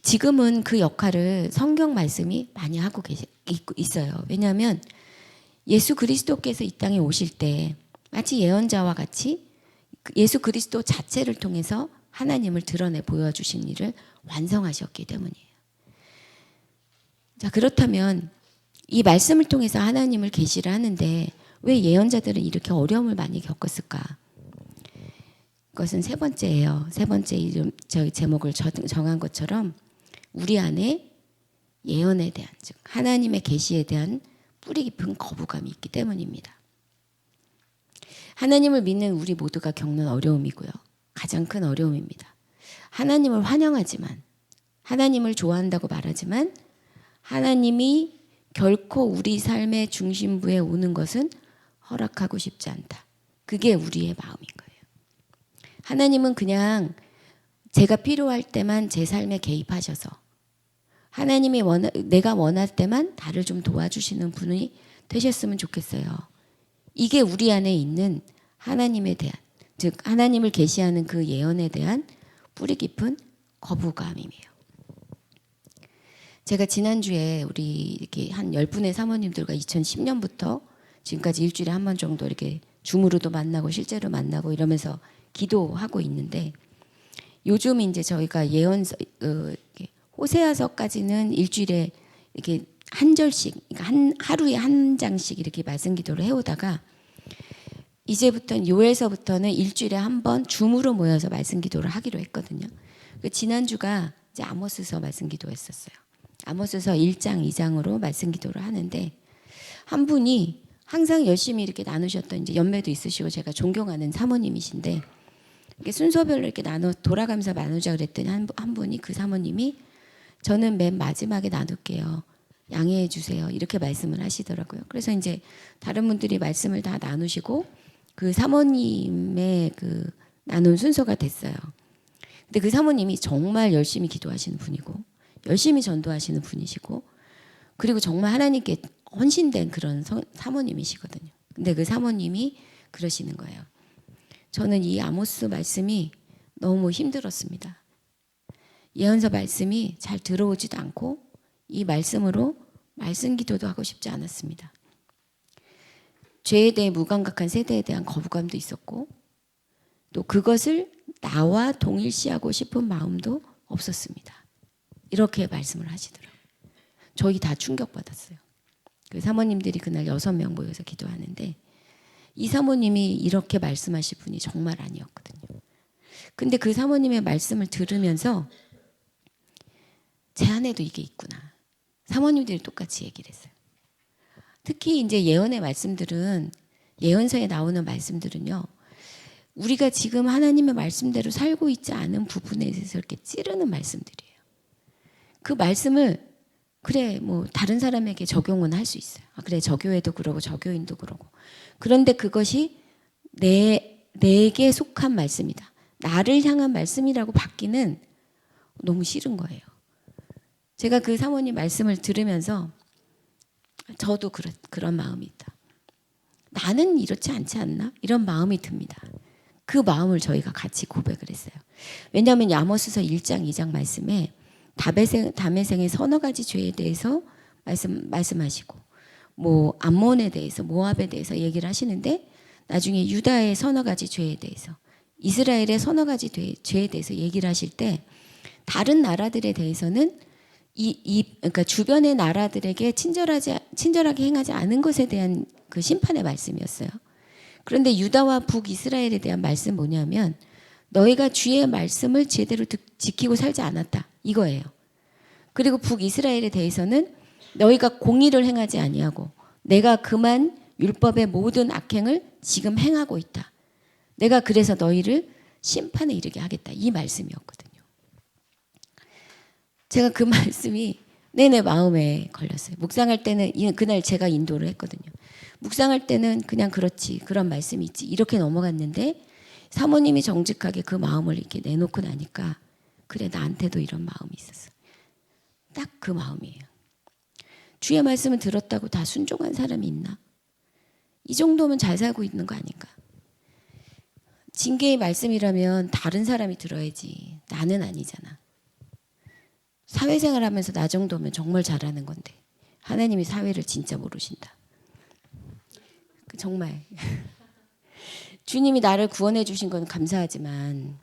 지금은 그 역할을 성경 말씀이 많이 하고 있어요. 왜냐하면 예수 그리스도께서 이 땅에 오실 때 마치 예언자와 같이 예수 그리스도 자체를 통해서 하나님을 드러내 보여주신 일을 완성하셨기 때문이에요. 자, 그렇다면 이 말씀을 통해서 하나님을 계시를 하는데 왜 예언자들은 이렇게 어려움을 많이 겪었을까? 그것은 세 번째예요. 세 번째 제목을 정한 것처럼 우리 안에 예언에 대한, 즉 하나님의 계시에 대한 뿌리 깊은 거부감이 있기 때문입니다. 하나님을 믿는 우리 모두가 겪는 어려움이고요. 가장 큰 어려움입니다. 하나님을 환영하지만, 하나님을 좋아한다고 말하지만 하나님이 결코 우리 삶의 중심부에 오는 것은 허락하고 싶지 않다. 그게 우리의 마음인 거예요. 하나님은 그냥 제가 필요할 때만 제 삶에 개입하셔서 하나님이 내가 원할 때만 나를 좀 도와주시는 분이 되셨으면 좋겠어요. 이게 우리 안에 있는 하나님에 대한, 즉 하나님을 계시하는 그 예언에 대한 뿌리 깊은 거부감이에요. 제가 지난주에 우리 이렇게 한 10분의 사모님들과 2010년부터 지금까지 일주일에 한 번 정도 이렇게 줌으로도 만나고 실제로 만나고 이러면서 기도하고 있는데 요즘 이제 저희가 예언서 호세아서까지는 일주일에 이렇게 한 절씩, 그러니까 하루에 한 장씩 이렇게 말씀 기도를 해오다가 이제부터는 요엘서부터는 일주일에 한 번 줌으로 모여서 말씀 기도를 하기로 했거든요. 지난주가 이제 아모스서 말씀 기도했었어요. 아모스서 1장, 2장으로 말씀 기도를 하는데 한 분이 항상 열심히 이렇게 나누셨던 이제 연배도 있으시고 제가 존경하는 사모님이신데 이렇게 순서별로 이렇게 돌아가면서 나누자 그랬더니 한 분이 그 사모님이 저는 맨 마지막에 나눌게요. 양해해 주세요. 이렇게 말씀을 하시더라고요. 그래서 이제 다른 분들이 말씀을 다 나누시고 그 사모님의 그 나눈 순서가 됐어요. 근데 그 사모님이 정말 열심히 기도하시는 분이고 열심히 전도하시는 분이시고 그리고 정말 하나님께 헌신된 그런 사모님이시거든요. 근데 그 사모님이 그러시는 거예요. 저는 이 아모스 말씀이 너무 힘들었습니다. 예언서 말씀이 잘 들어오지도 않고 이 말씀으로 말씀 기도도 하고 싶지 않았습니다. 죄에 대해 무감각한 세대에 대한 거부감도 있었고 또 그것을 나와 동일시하고 싶은 마음도 없었습니다. 이렇게 말씀을 하시더라고요. 저희 다 충격받았어요. 그 사모님들이 그날 6명 모여서 기도하는데 이 사모님이 이렇게 말씀하실 분이 정말 아니었거든요. 근데 그 사모님의 말씀을 들으면서 제 안에도 이게 있구나. 사모님들이 똑같이 얘기를 했어요. 특히 이제 예언의 말씀들은 예언서에 나오는 말씀들은요. 우리가 지금 하나님의 말씀대로 살고 있지 않은 부분에 대해서 이렇게 찌르는 말씀들이에요. 그 말씀을 그래 뭐 다른 사람에게 적용은 할 수 있어요. 그래 저교회도 그러고 저교인도 그러고. 그런데 그것이 내게 속한 말씀이다. 나를 향한 말씀이라고 받기는 너무 싫은 거예요. 제가 그 사모님 말씀을 들으면서 저도 그런 마음이 있다. 나는 이렇지 않지 않나? 이런 마음이 듭니다. 그 마음을 저희가 같이 고백을 했어요. 왜냐하면 아모스서 1장 2장 말씀에 다메섹의 서너 가지 죄에 대해서 말씀하시고 뭐 암몬에 대해서 모압에 대해서 얘기를 하시는데 나중에 유다의 서너 가지 죄에 대해서 이스라엘의 서너 가지 죄에 대해서 얘기를 하실 때 다른 나라들에 대해서는 그러니까 주변의 나라들에게 친절하게 행하지 않은 것에 대한 그 심판의 말씀이었어요. 그런데 유다와 북이스라엘에 대한 말씀 뭐냐면 너희가 주의 말씀을 제대로 지키고 살지 않았다. 이거예요. 그리고 북이스라엘에 대해서는 너희가 공의를 행하지 아니하고 내가 그만 율법의 모든 악행을 지금 행하고 있다. 내가 그래서 너희를 심판에 이르게 하겠다. 이 말씀이었거든요. 제가 그 말씀이 내내 마음에 걸렸어요. 묵상할 때는 그날 제가 인도를 했거든요. 묵상할 때는 그냥 그렇지 그런 말씀이 있지 이렇게 넘어갔는데 사모님이 정직하게 그 마음을 이렇게 내놓고 나니까 그래 나한테도 이런 마음이 있었어. 딱 그 마음이에요. 주의 말씀을 들었다고 다 순종한 사람이 있나? 이 정도면 잘 살고 있는 거 아닌가? 징계의 말씀이라면 다른 사람이 들어야지 나는 아니잖아. 사회생활 하면서 나 정도면 정말 잘하는 건데 하나님이 사회를 진짜 모르신다. 정말 주님이 나를 구원해 주신 건 감사하지만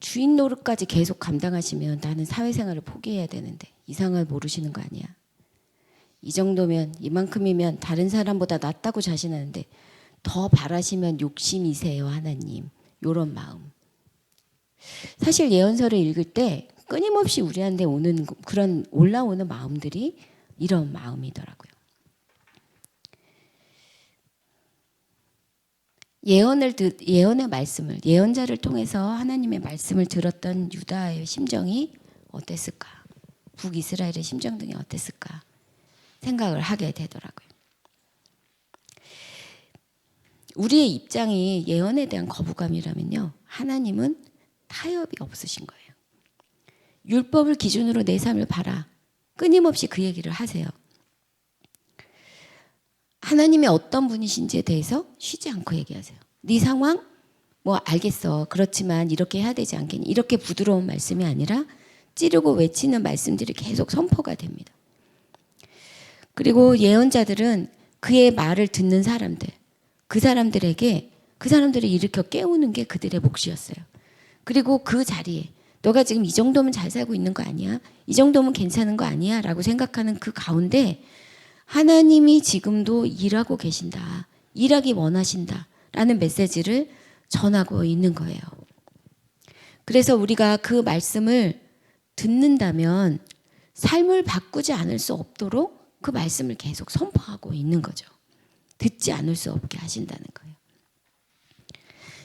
주인 노릇까지 계속 감당하시면 나는 사회생활을 포기해야 되는데 이상을 모르시는 거 아니야. 이 정도면 이만큼이면 다른 사람보다 낫다고 자신하는데 더 바라시면 욕심이세요 하나님. 이런 마음. 사실 예언서를 읽을 때 끊임없이 우리한테 오는 그런 올라오는 마음들이 이런 마음이더라고요. 예언의 말씀을 예언자를 통해서 하나님의 말씀을 들었던 유다의 심정이 어땠을까? 북이스라엘의 심정 등이 어땠을까? 생각을 하게 되더라고요. 우리의 입장이 예언에 대한 거부감이라면요. 하나님은 타협이 없으신 거예요. 율법을 기준으로 내 삶을 봐라. 끊임없이 그 얘기를 하세요. 하나님이 어떤 분이신지에 대해서 쉬지 않고 얘기하세요. 네 상황? 뭐 알겠어. 그렇지만 이렇게 해야 되지 않겠니? 이렇게 부드러운 말씀이 아니라 찌르고 외치는 말씀들이 계속 선포가 됩니다. 그리고 예언자들은 그의 말을 듣는 사람들, 그 사람들을 일으켜 깨우는 게 그들의 몫이었어요. 그리고 그 자리에 너가 지금 이 정도면 잘 살고 있는 거 아니야? 이 정도면 괜찮은 거 아니야? 라고 생각하는 그 가운데 하나님이 지금도 일하고 계신다. 일하기 원하신다. 라는 메시지를 전하고 있는 거예요. 그래서 우리가 그 말씀을 듣는다면 삶을 바꾸지 않을 수 없도록 그 말씀을 계속 선포하고 있는 거죠. 듣지 않을 수 없게 하신다는 거예요.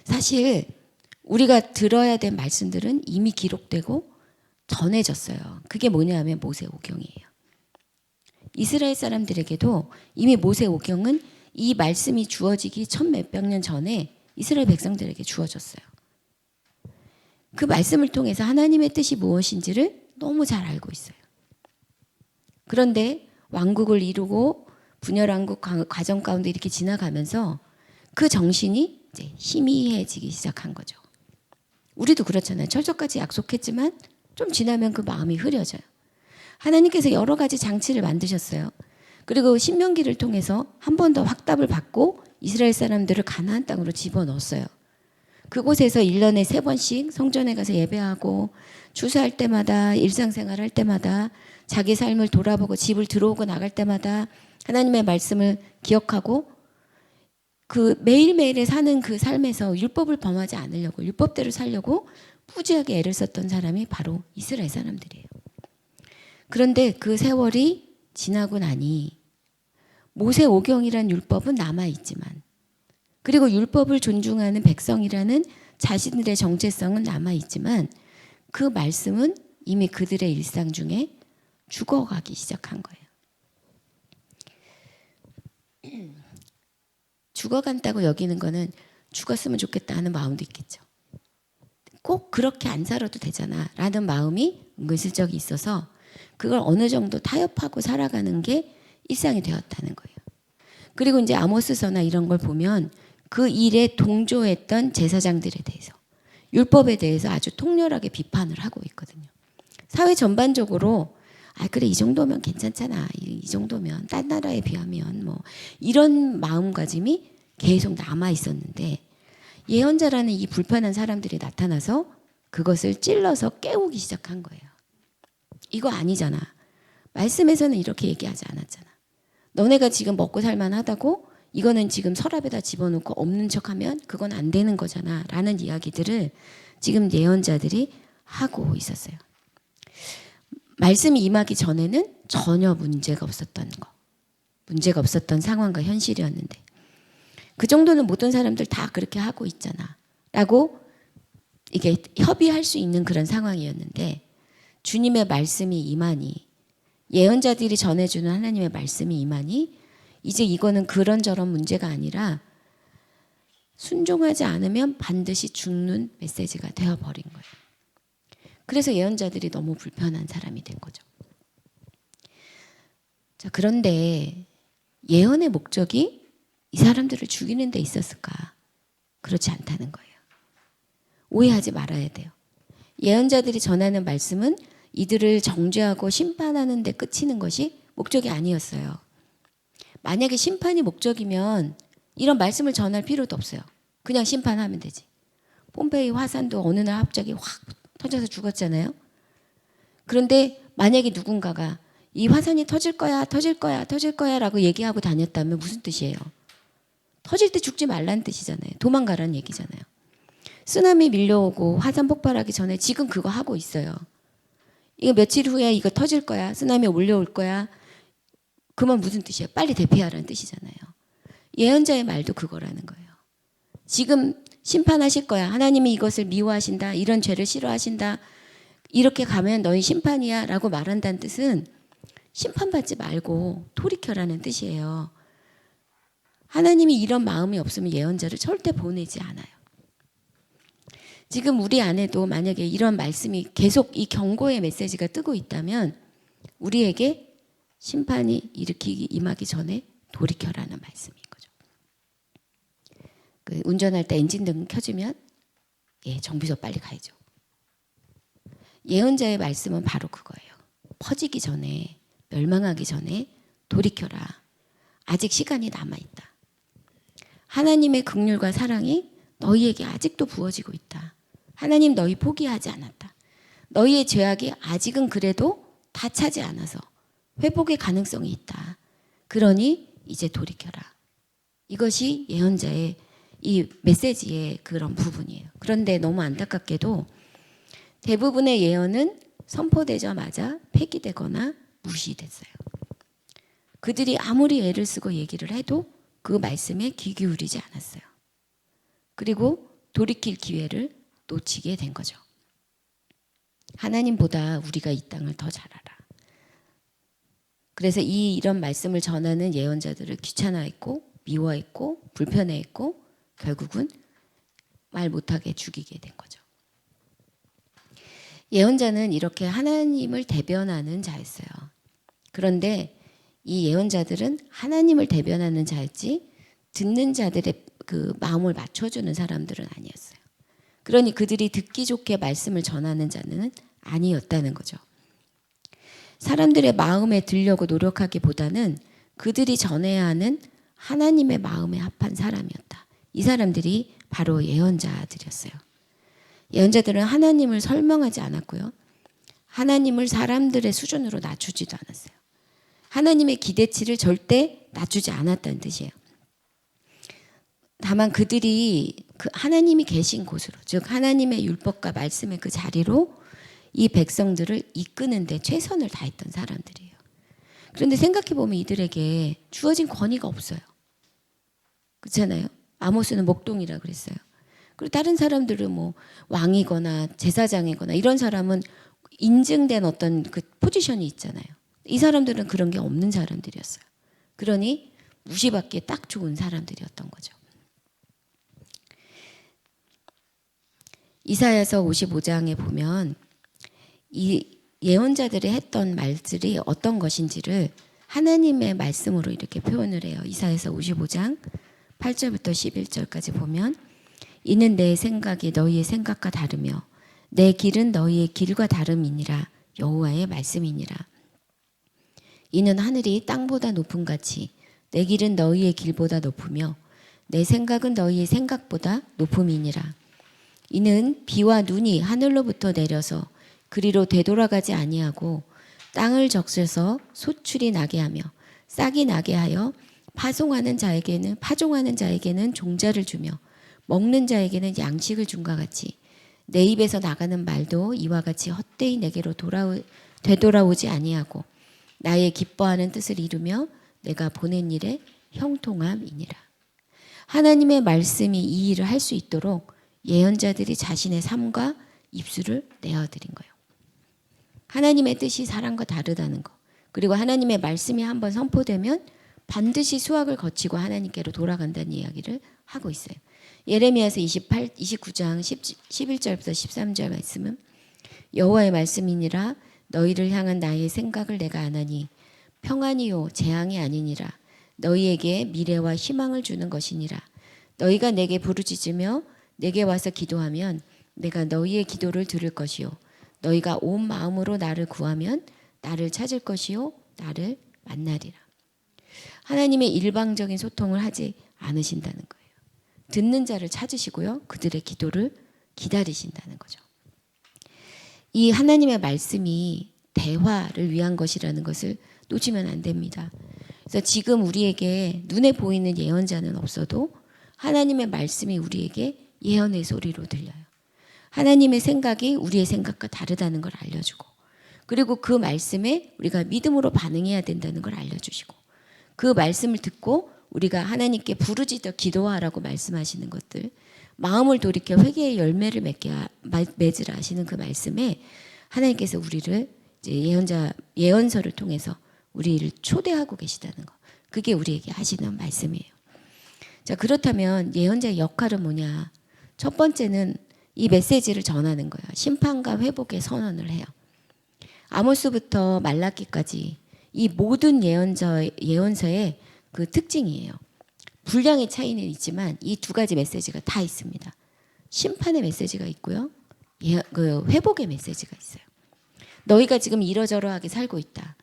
사실 우리가 들어야 될 말씀들은 이미 기록되고 전해졌어요. 그게 뭐냐 하면 모세오경이에요. 이스라엘 사람들에게도 이미 모세오경은 이 말씀이 주어지기 천 몇백 년 전에 이스라엘 백성들에게 주어졌어요. 그 말씀을 통해서 하나님의 뜻이 무엇인지를 너무 잘 알고 있어요. 그런데 왕국을 이루고 분열왕국 과정 가운데 이렇게 지나가면서 그 정신이 이제 희미해지기 시작한 거죠. 우리도 그렇잖아요. 철저까지 약속했지만 좀 지나면 그 마음이 흐려져요. 하나님께서 여러 가지 장치를 만드셨어요. 그리고 신명기를 통해서 한 번 더 확답을 받고 이스라엘 사람들을 가나안 땅으로 집어넣었어요. 그곳에서 1년에 3번씩 성전에 가서 예배하고 추수할 때마다 일상생활 할 때마다 자기 삶을 돌아보고 집을 들어오고 나갈 때마다 하나님의 말씀을 기억하고 그 매일매일에 사는 그 삶에서 율법을 범하지 않으려고 율법대로 살려고 무지하게 애를 썼던 사람이 바로 이스라엘 사람들이에요. 그런데 그 세월이 지나고 나니 모세오경이란 율법은 남아있지만 그리고 율법을 존중하는 백성이라는 자신들의 정체성은 남아있지만 그 말씀은 이미 그들의 일상 중에 죽어가기 시작한 거예요. 죽어간다고 여기는 거는 죽었으면 좋겠다 하는 마음도 있겠죠. 꼭 그렇게 안 살아도 되잖아 라는 마음이 은근슬쩍 있어서 그걸 어느 정도 타협하고 살아가는 게 일상이 되었다는 거예요. 그리고 이제 아모스서나 이런 걸 보면 그 일에 동조했던 제사장들에 대해서 율법에 대해서 아주 통렬하게 비판을 하고 있거든요. 사회 전반적으로 그래 이 정도면 괜찮잖아. 이 정도면 딴 나라에 비하면 뭐 이런 마음가짐이 계속 남아 있었는데 예언자라는 이 불편한 사람들이 나타나서 그것을 찔러서 깨우기 시작한 거예요. 이거 아니잖아. 말씀에서는 이렇게 얘기하지 않았잖아. 너네가 지금 먹고 살만하다고 이거는 지금 서랍에다 집어넣고 없는 척하면 그건 안 되는 거잖아 라는 이야기들을 지금 예언자들이 하고 있었어요. 말씀이 임하기 전에는 전혀 문제가 없었던 거. 문제가 없었던 상황과 현실이었는데 그 정도는 모든 사람들 다 그렇게 하고 있잖아 라고 이게 협의할 수 있는 그런 상황이었는데 주님의 말씀이 임하니 예언자들이 전해주는 하나님의 말씀이 임하니 이제 이거는 그런저런 문제가 아니라 순종하지 않으면 반드시 죽는 메시지가 되어버린 거예요. 그래서 예언자들이 너무 불편한 사람이 된 거죠. 자, 그런데 예언의 목적이 이 사람들을 죽이는 데 있었을까? 그렇지 않다는 거예요. 오해하지 말아야 돼요. 예언자들이 전하는 말씀은 이들을 정죄하고 심판하는 데 그치는 것이 목적이 아니었어요. 만약에 심판이 목적이면 이런 말씀을 전할 필요도 없어요. 그냥 심판하면 되지. 폼페이 화산도 어느 날 갑자기 확 터져서 죽었잖아요. 그런데 만약에 누군가가 이 화산이 터질 거야, 터질 거야, 터질 거야 라고 얘기하고 다녔다면 무슨 뜻이에요? 터질 때 죽지 말라는 뜻이잖아요. 도망가라는 얘기잖아요. 쓰나미 밀려오고 화산 폭발하기 전에 지금 그거 하고 있어요. 이거 며칠 후에 이거 터질 거야. 쓰나미 올려올 거야. 그만 무슨 뜻이에요? 빨리 대피하라는 뜻이잖아요. 예언자의 말도 그거라는 거예요. 지금 심판하실 거야. 하나님이 이것을 미워하신다. 이런 죄를 싫어하신다. 이렇게 가면 너희 심판이야 라고 말한다는 뜻은 심판받지 말고 돌이켜라는 뜻이에요. 하나님이 이런 마음이 없으면 예언자를 절대 보내지 않아요. 지금 우리 안에도 만약에 이런 말씀이 계속 이 경고의 메시지가 뜨고 있다면 우리에게 심판이 일으키기 임하기 전에 돌이켜라는 말씀인 거죠. 그 운전할 때 엔진등 켜지면 정비소 빨리 가야죠. 예언자의 말씀은 바로 그거예요. 퍼지기 전에 멸망하기 전에 돌이켜라. 아직 시간이 남아있다. 하나님의 긍휼과 사랑이 너희에게 아직도 부어지고 있다. 하나님 너희 포기하지 않았다. 너희의 죄악이 아직은 그래도 다 차지 않아서 회복의 가능성이 있다. 그러니 이제 돌이켜라. 이것이 예언자의 이 메시지의 그런 부분이에요. 그런데 너무 안타깝게도 대부분의 예언은 선포되자마자 폐기되거나 무시됐어요. 그들이 아무리 애를 쓰고 얘기를 해도 그 말씀에 귀 기울이지 않았어요. 그리고 돌이킬 기회를 놓치게 된 거죠. 하나님보다 우리가 이 땅을 더 잘 알아. 그래서 이런 말씀을 전하는 예언자들을 귀찮아했고 미워했고 불편해했고 결국은 말 못하게 죽이게 된 거죠. 예언자는 이렇게 하나님을 대변하는 자였어요. 그런데 이 예언자들은 하나님을 대변하는 자였지 듣는 자들의 그 마음을 맞춰주는 사람들은 아니었어요. 그러니 그들이 듣기 좋게 말씀을 전하는 자는 아니었다는 거죠. 사람들의 마음에 들려고 노력하기보다는 그들이 전해야 하는 하나님의 마음에 합한 사람이었다. 이 사람들이 바로 예언자들이었어요. 예언자들은 하나님을 설명하지 않았고요. 하나님을 사람들의 수준으로 낮추지도 않았어요. 하나님의 기대치를 절대 낮추지 않았다는 뜻이에요. 다만 그들이 그 하나님이 계신 곳으로, 즉 하나님의 율법과 말씀의 그 자리로 이 백성들을 이끄는데 최선을 다했던 사람들이에요. 그런데 생각해보면 이들에게 주어진 권위가 없어요. 그렇잖아요. 아모스는 목동이라 그랬어요. 그리고 다른 사람들은 뭐 왕이거나 제사장이거나 이런 사람은 인증된 어떤 그 포지션이 있잖아요. 이 사람들은 그런 게 없는 사람들이었어요. 그러니 무시받기에 딱 좋은 사람들이었던 거죠. 이사야서 55장에 보면 이 예언자들이 했던 말들이 어떤 것인지를 하나님의 말씀으로 이렇게 표현을 해요. 이사야서 55장 8절부터 11절까지 보면 이는 내 생각이 너희의 생각과 다르며 내 길은 너희의 길과 다름이니라 여호와의 말씀이니라. 이는 하늘이 땅보다 높음 같이 내 길은 너희의 길보다 높으며 내 생각은 너희의 생각보다 높음이니라. 이는 비와 눈이 하늘로부터 내려서 그리로 되돌아가지 아니하고 땅을 적셔서 소출이 나게 하며 싹이 나게 하여 파종하는 자에게는 종자를 주며 먹는 자에게는 양식을 준과 같이 내 입에서 나가는 말도 이와 같이 헛되이 내게로 되돌아오지 아니하고 나의 기뻐하는 뜻을 이루며 내가 보낸 일에 형통함이니라. 하나님의 말씀이 이 일을 할 수 있도록 예언자들이 자신의 삶과 입술을 내어드린 거예요. 하나님의 뜻이 사람과 다르다는 거. 그리고 하나님의 말씀이 한번 선포되면 반드시 수확을 거치고 하나님께로 돌아간다는 이야기를 하고 있어요. 예레미야서 29장 11절부터 13절 말씀은 여호와의 말씀이니라 너희를 향한 나의 생각을 내가 아나니 평안이요 재앙이 아니니라 너희에게 미래와 희망을 주는 것이니라. 너희가 내게 부르짖으며 내게 와서 기도하면 내가 너희의 기도를 들을 것이요 너희가 온 마음으로 나를 구하면 나를 찾을 것이요 나를 만나리라. 하나님의 일방적인 소통을 하지 않으신다는 거예요. 듣는 자를 찾으시고요. 그들의 기도를 기다리신다는 거죠. 이 하나님의 말씀이 대화를 위한 것이라는 것을 놓치면 안 됩니다. 그래서 지금 우리에게 눈에 보이는 예언자는 없어도 하나님의 말씀이 우리에게 예언의 소리로 들려요. 하나님의 생각이 우리의 생각과 다르다는 걸 알려주고 그리고 그 말씀에 우리가 믿음으로 반응해야 된다는 걸 알려주시고 그 말씀을 듣고 우리가 하나님께 부르짖어 기도하라고 말씀하시는 것들 마음을 돌이켜 회개의 열매를 맺으라 하시는 그 말씀에 하나님께서 우리를 이제 예언서를 통해서 우리를 초대하고 계시다는 거 그게 우리에게 하시는 말씀이에요. 자 그렇다면 예언자의 역할은 뭐냐? 첫 번째는 이 메시지를 전하는 거예요. 심판과 회복의 선언을 해요. 아모스부터 말라기까지 이 모든 예언서의 그 특징이에요. 분량의 차이는 있지만 이 두 가지 메시지가 다 있습니다. 심판의 메시지가 있고요. 그 회복의 메시지가 있어요. 너희가 지금 이러저러하게 살고 있다.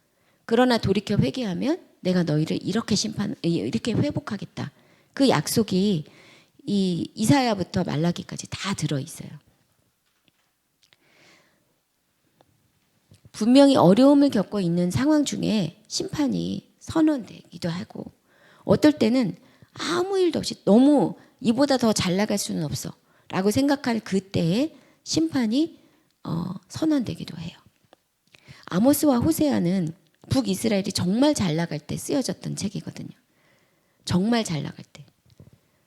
그러나 돌이켜 회개하면 내가 너희를 이렇게 회복하겠다. 그 약속이 이 이사야부터 말라기까지 다 들어 있어요. 분명히 어려움을 겪고 있는 상황 중에 심판이 선언되기도 하고 어떨 때는 아무 일도 없이 너무 이보다 더 잘 나갈 수는 없어 라고 생각할 그때에 심판이 선언되기도 해요. 아모스와 호세아는 북이스라엘이 정말 잘 나갈 때 쓰여졌던 책이거든요. 정말 잘 나갈 때.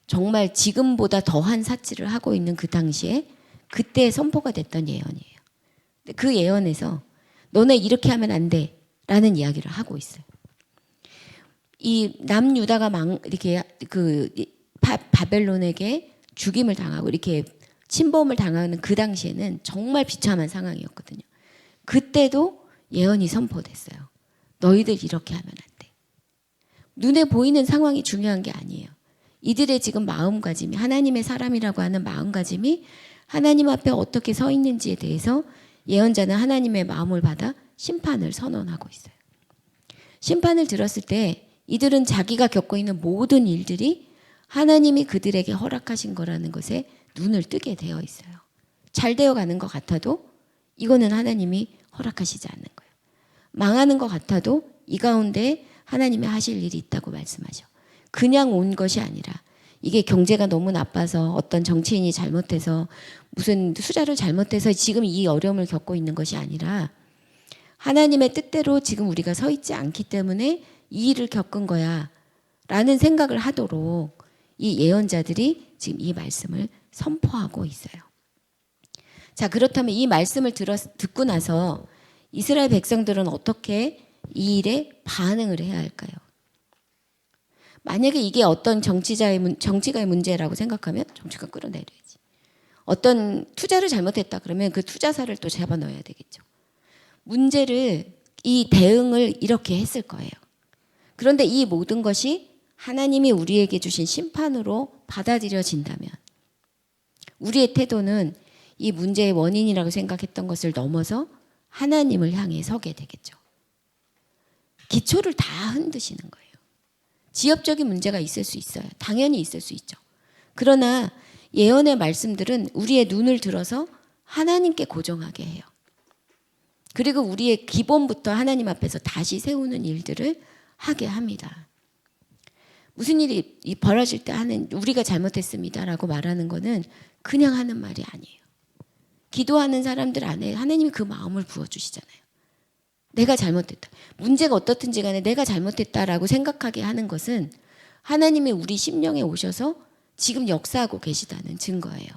정말 지금보다 더한 사치를 하고 있는 그 당시에 그때 선포가 됐던 예언이에요. 그 예언에서 너네 이렇게 하면 안 돼 라는 이야기를 하고 있어요. 이 남유다가 이렇게 그 바벨론에게 죽임을 당하고 이렇게 침범을 당하는 그 당시에는 정말 비참한 상황이었거든요. 그때도 예언이 선포됐어요. 너희들 이렇게 하면 안 돼. 눈에 보이는 상황이 중요한 게 아니에요. 이들의 지금 마음가짐이, 하나님의 사람이라고 하는 마음가짐이 하나님 앞에 어떻게 서 있는지에 대해서 예언자는 하나님의 마음을 받아 심판을 선언하고 있어요. 심판을 들었을 때 이들은 자기가 겪고 있는 모든 일들이 하나님이 그들에게 허락하신 거라는 것에 눈을 뜨게 되어 있어요. 잘 되어가는 것 같아도 이거는 하나님이 허락하시지 않는 거예요. 망하는 것 같아도 이 가운데 하나님이 하실 일이 있다고 말씀하셔. 그냥 온 것이 아니라 이게 경제가 너무 나빠서 어떤 정치인이 잘못해서 무슨 투자를 잘못해서 지금 이 어려움을 겪고 있는 것이 아니라 하나님의 뜻대로 지금 우리가 서 있지 않기 때문에 이 일을 겪은 거야 라는 생각을 하도록 이 예언자들이 지금 이 말씀을 선포하고 있어요. 자, 그렇다면 이 말씀을 듣고 나서 이스라엘 백성들은 어떻게 이 일에 반응을 해야 할까요? 만약에 이게 어떤 정치가의 문제라고 생각하면 정치가 끌어내려야지. 어떤 투자를 잘못했다 그러면 그 투자사를 또 잡아넣어야 되겠죠. 이 대응을 이렇게 했을 거예요. 그런데 이 모든 것이 하나님이 우리에게 주신 심판으로 받아들여진다면 우리의 태도는 이 문제의 원인이라고 생각했던 것을 넘어서 하나님을 향해 서게 되겠죠. 기초를 다 흔드시는 거예요. 지엽적인 문제가 있을 수 있어요. 당연히 있을 수 있죠. 그러나 예언의 말씀들은 우리의 눈을 들어서 하나님께 고정하게 해요. 그리고 우리의 기본부터 하나님 앞에서 다시 세우는 일들을 하게 합니다. 무슨 일이 벌어질 때 우리가 잘못했습니다라고 말하는 거는 그냥 하는 말이 아니에요. 기도하는 사람들 안에 하나님이 그 마음을 부어주시잖아요. 내가 잘못했다. 문제가 어떻든지 간에 내가 잘못했다라고 생각하게 하는 것은 하나님이 우리 심령에 오셔서 지금 역사하고 계시다는 증거예요.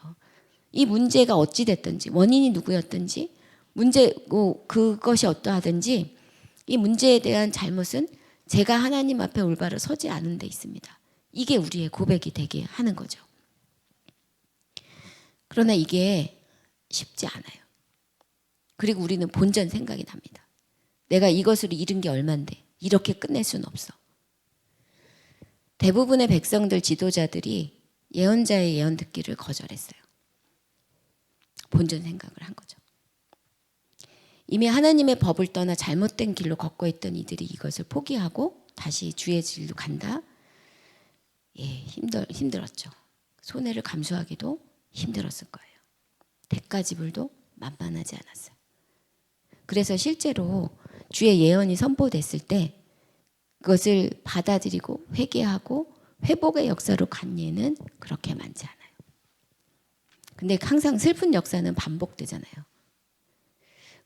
이 문제가 어찌 됐든지 원인이 누구였든지 그것이 어떠하든지 이 문제에 대한 잘못은 제가 하나님 앞에 올바로 서지 않은 데 있습니다. 이게 우리의 고백이 되게 하는 거죠. 그러나 이게 쉽지 않아요. 그리고 우리는 본전 생각이 납니다. 내가 이것을 잃은 게 얼만데 이렇게 끝낼 수는 없어. 대부분의 백성들 지도자들이 예언자의 예언 듣기를 거절했어요. 본전 생각을 한 거죠. 이미 하나님의 법을 떠나 잘못된 길로 걷고 있던 이들이 이것을 포기하고 다시 주의 길로 간다. 힘들었죠. 손해를 감수하기도 힘들었을 거예요. 대가 지불도 만만하지 않았어요. 그래서 실제로 주의 예언이 선포됐을 때 그것을 받아들이고 회개하고 회복의 역사로 간 예는 그렇게 많지 않아요. 근데 항상 슬픈 역사는 반복되잖아요.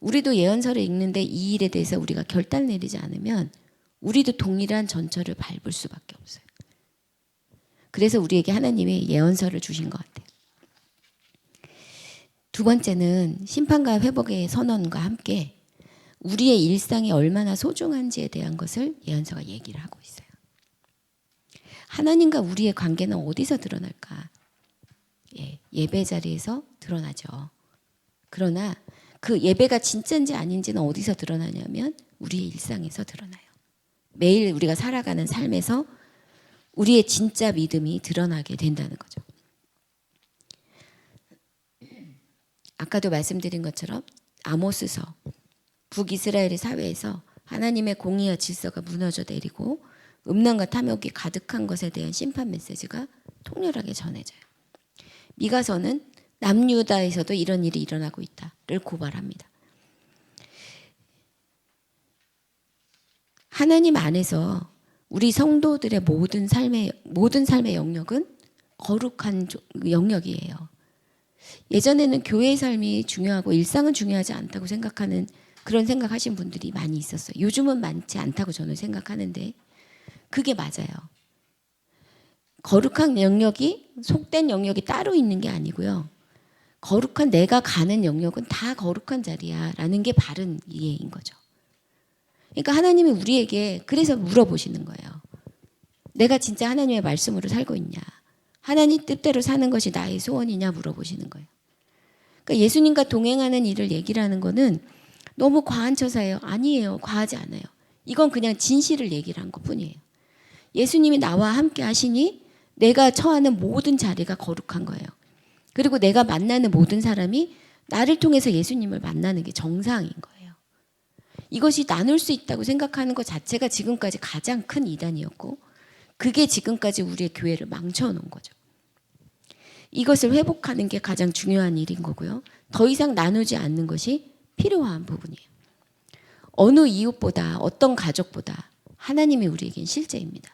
우리도 예언서를 읽는데 이 일에 대해서 우리가 결단 내리지 않으면 우리도 동일한 전철을 밟을 수밖에 없어요. 그래서 우리에게 하나님이 예언서를 주신 것 같아요. 두 번째는 심판과 회복의 선언과 함께 우리의 일상이 얼마나 소중한지에 대한 것을 예언서가 얘기를 하고 있어요. 하나님과 우리의 관계는 어디서 드러날까? 예배 자리에서 드러나죠. 그러나 그 예배가 진짜인지 아닌지는 어디서 드러나냐면 우리의 일상에서 드러나요. 매일 우리가 살아가는 삶에서 우리의 진짜 믿음이 드러나게 된다는 거죠. 아까도 말씀드린 것처럼 아모스서 북이스라엘의 사회에서 하나님의 공의와 질서가 무너져 내리고 음란과 탐욕이 가득한 것에 대한 심판 메시지가 통렬하게 전해져요. 미가서는 남유다에서도 이런 일이 일어나고 있다를 고발합니다. 하나님 안에서 우리 성도들의 모든 삶의 영역은 거룩한 영역이에요. 예전에는 교회의 삶이 중요하고 일상은 중요하지 않다고 생각하는 그런 생각하신 분들이 많이 있었어요. 요즘은 많지 않다고 저는 생각하는데 그게 맞아요. 거룩한 영역이 속된 영역이 따로 있는 게 아니고요. 거룩한 내가 가는 영역은 다 거룩한 자리야 라는 게 바른 이해인 거죠. 그러니까 하나님이 우리에게 그래서 물어보시는 거예요. 내가 진짜 하나님의 말씀으로 살고 있냐? 하나님 뜻대로 사는 것이 나의 소원이냐 물어보시는 거예요. 그러니까 예수님과 동행하는 일을 얘기를 하는 거는 너무 과한 처사예요. 아니에요. 과하지 않아요. 이건 그냥 진실을 얘기를 한 것뿐이에요. 예수님이 나와 함께 하시니 내가 처하는 모든 자리가 거룩한 거예요. 그리고 내가 만나는 모든 사람이 나를 통해서 예수님을 만나는 게 정상인 거예요. 이것이 나눌 수 있다고 생각하는 것 자체가 지금까지 가장 큰 이단이었고 그게 지금까지 우리의 교회를 망쳐놓은 거죠. 이것을 회복하는 게 가장 중요한 일인 거고요. 더 이상 나누지 않는 것이 필요한 부분이에요. 어느 이웃보다 어떤 가족보다 하나님이 우리에겐 실제입니다.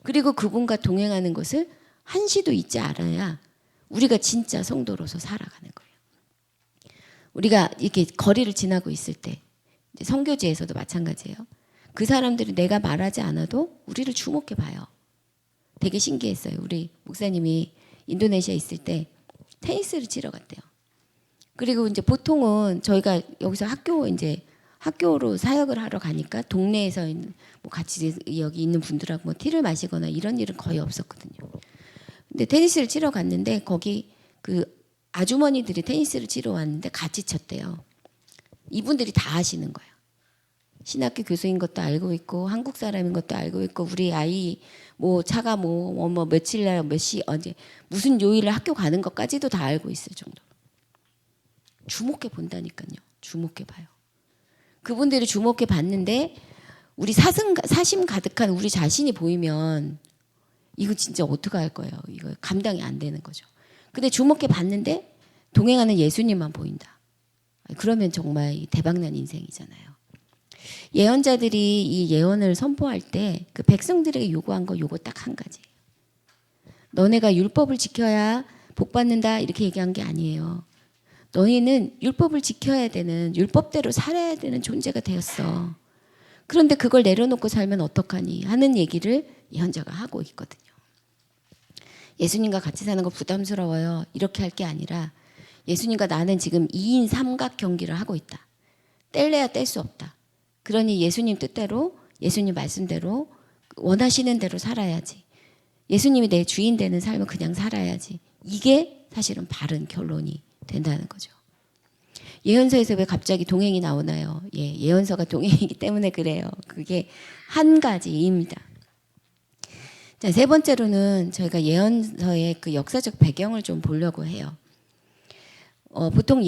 그리고 그분과 동행하는 것을 한시도 잊지 않아야 우리가 진짜 성도로서 살아가는 거예요. 우리가 이렇게 거리를 지나고 있을 때 선교지에서도 마찬가지예요. 그 사람들이 내가 말하지 않아도 우리를 주목해 봐요. 되게 신기했어요. 우리 목사님이 인도네시아에 있을 때 테니스를 치러 갔대요. 그리고 이제 보통은 저희가 여기서 학교로 사역을 하러 가니까 동네에서 뭐 같이 여기 있는 분들하고 뭐 티를 마시거나 이런 일은 거의 없었거든요. 근데 테니스를 치러 갔는데 거기 그 아주머니들이 테니스를 치러 왔는데 같이 쳤대요. 이분들이 다 아시는 거예요. 신학교 교수인 것도 알고 있고 한국 사람인 것도 알고 있고 우리 아이 뭐 차가 뭐 며칠 날 몇 시 언제 무슨 요일에 학교 가는 것까지도 다 알고 있을 정도로 주목해 본다니까요. 주목해 봐요. 그분들이 주목해 봤는데 우리 사심 가득한 우리 자신이 보이면 이거 진짜 어떡할 거예요. 이거 감당이 안 되는 거죠. 근데 주목해 봤는데 동행하는 예수님만 보인다. 그러면 정말 대박난 인생이잖아요. 예언자들이 이 예언을 선포할 때 그 백성들에게 요구한 거 요거 딱 한 가지예요. 너네가 율법을 지켜야 복 받는다 이렇게 얘기한 게 아니에요. 너희는 율법을 지켜야 되는 율법대로 살아야 되는 존재가 되었어. 그런데 그걸 내려놓고 살면 어떡하니 하는 얘기를 예언자가 하고 있거든요. 예수님과 같이 사는 거 부담스러워요. 이렇게 할 게 아니라 예수님과 나는 지금 2인 삼각 경기를 하고 있다. 뗄래야 뗄 수 없다. 그러니 예수님 뜻대로 예수님 말씀대로 원하시는 대로 살아야지. 예수님이 내 주인 되는 삶을 그냥 살아야지. 이게 사실은 바른 결론이 된다는 거죠. 예언서에서 왜 갑자기 동행이 나오나요? 예언서가 동행이기 때문에 그래요. 그게 한 가지입니다. 자, 세 번째로는 저희가 예언서의 그 역사적 배경을 좀 보려고 해요. 보통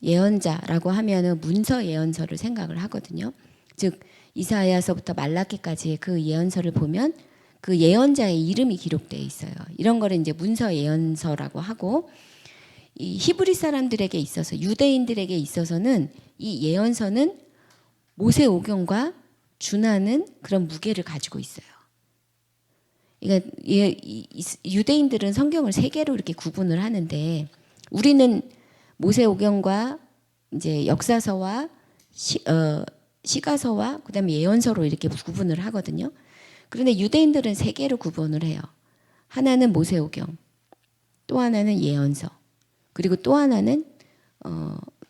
예언자라고 하면은 문서 예언서를 생각을 하거든요. 즉 이사야서부터 말라기까지의 그 예언서를 보면 그 예언자의 이름이 기록되어 있어요. 이런 거를 이제 문서 예언서라고 하고 이 히브리 사람들에게 있어서 유대인들에게 있어서는 이 예언서는 모세오경과 준하는 그런 무게를 가지고 있어요. 그러니까 유대인들은 성경을 세 개로 이렇게 구분을 하는데 우리는 모세오경과 이제 역사서와 시가서와 그다음에 예언서로 이렇게 구분을 하거든요. 그런데 유대인들은 세 개로 구분을 해요. 하나는 모세오경, 또 하나는 예언서, 그리고 또 하나는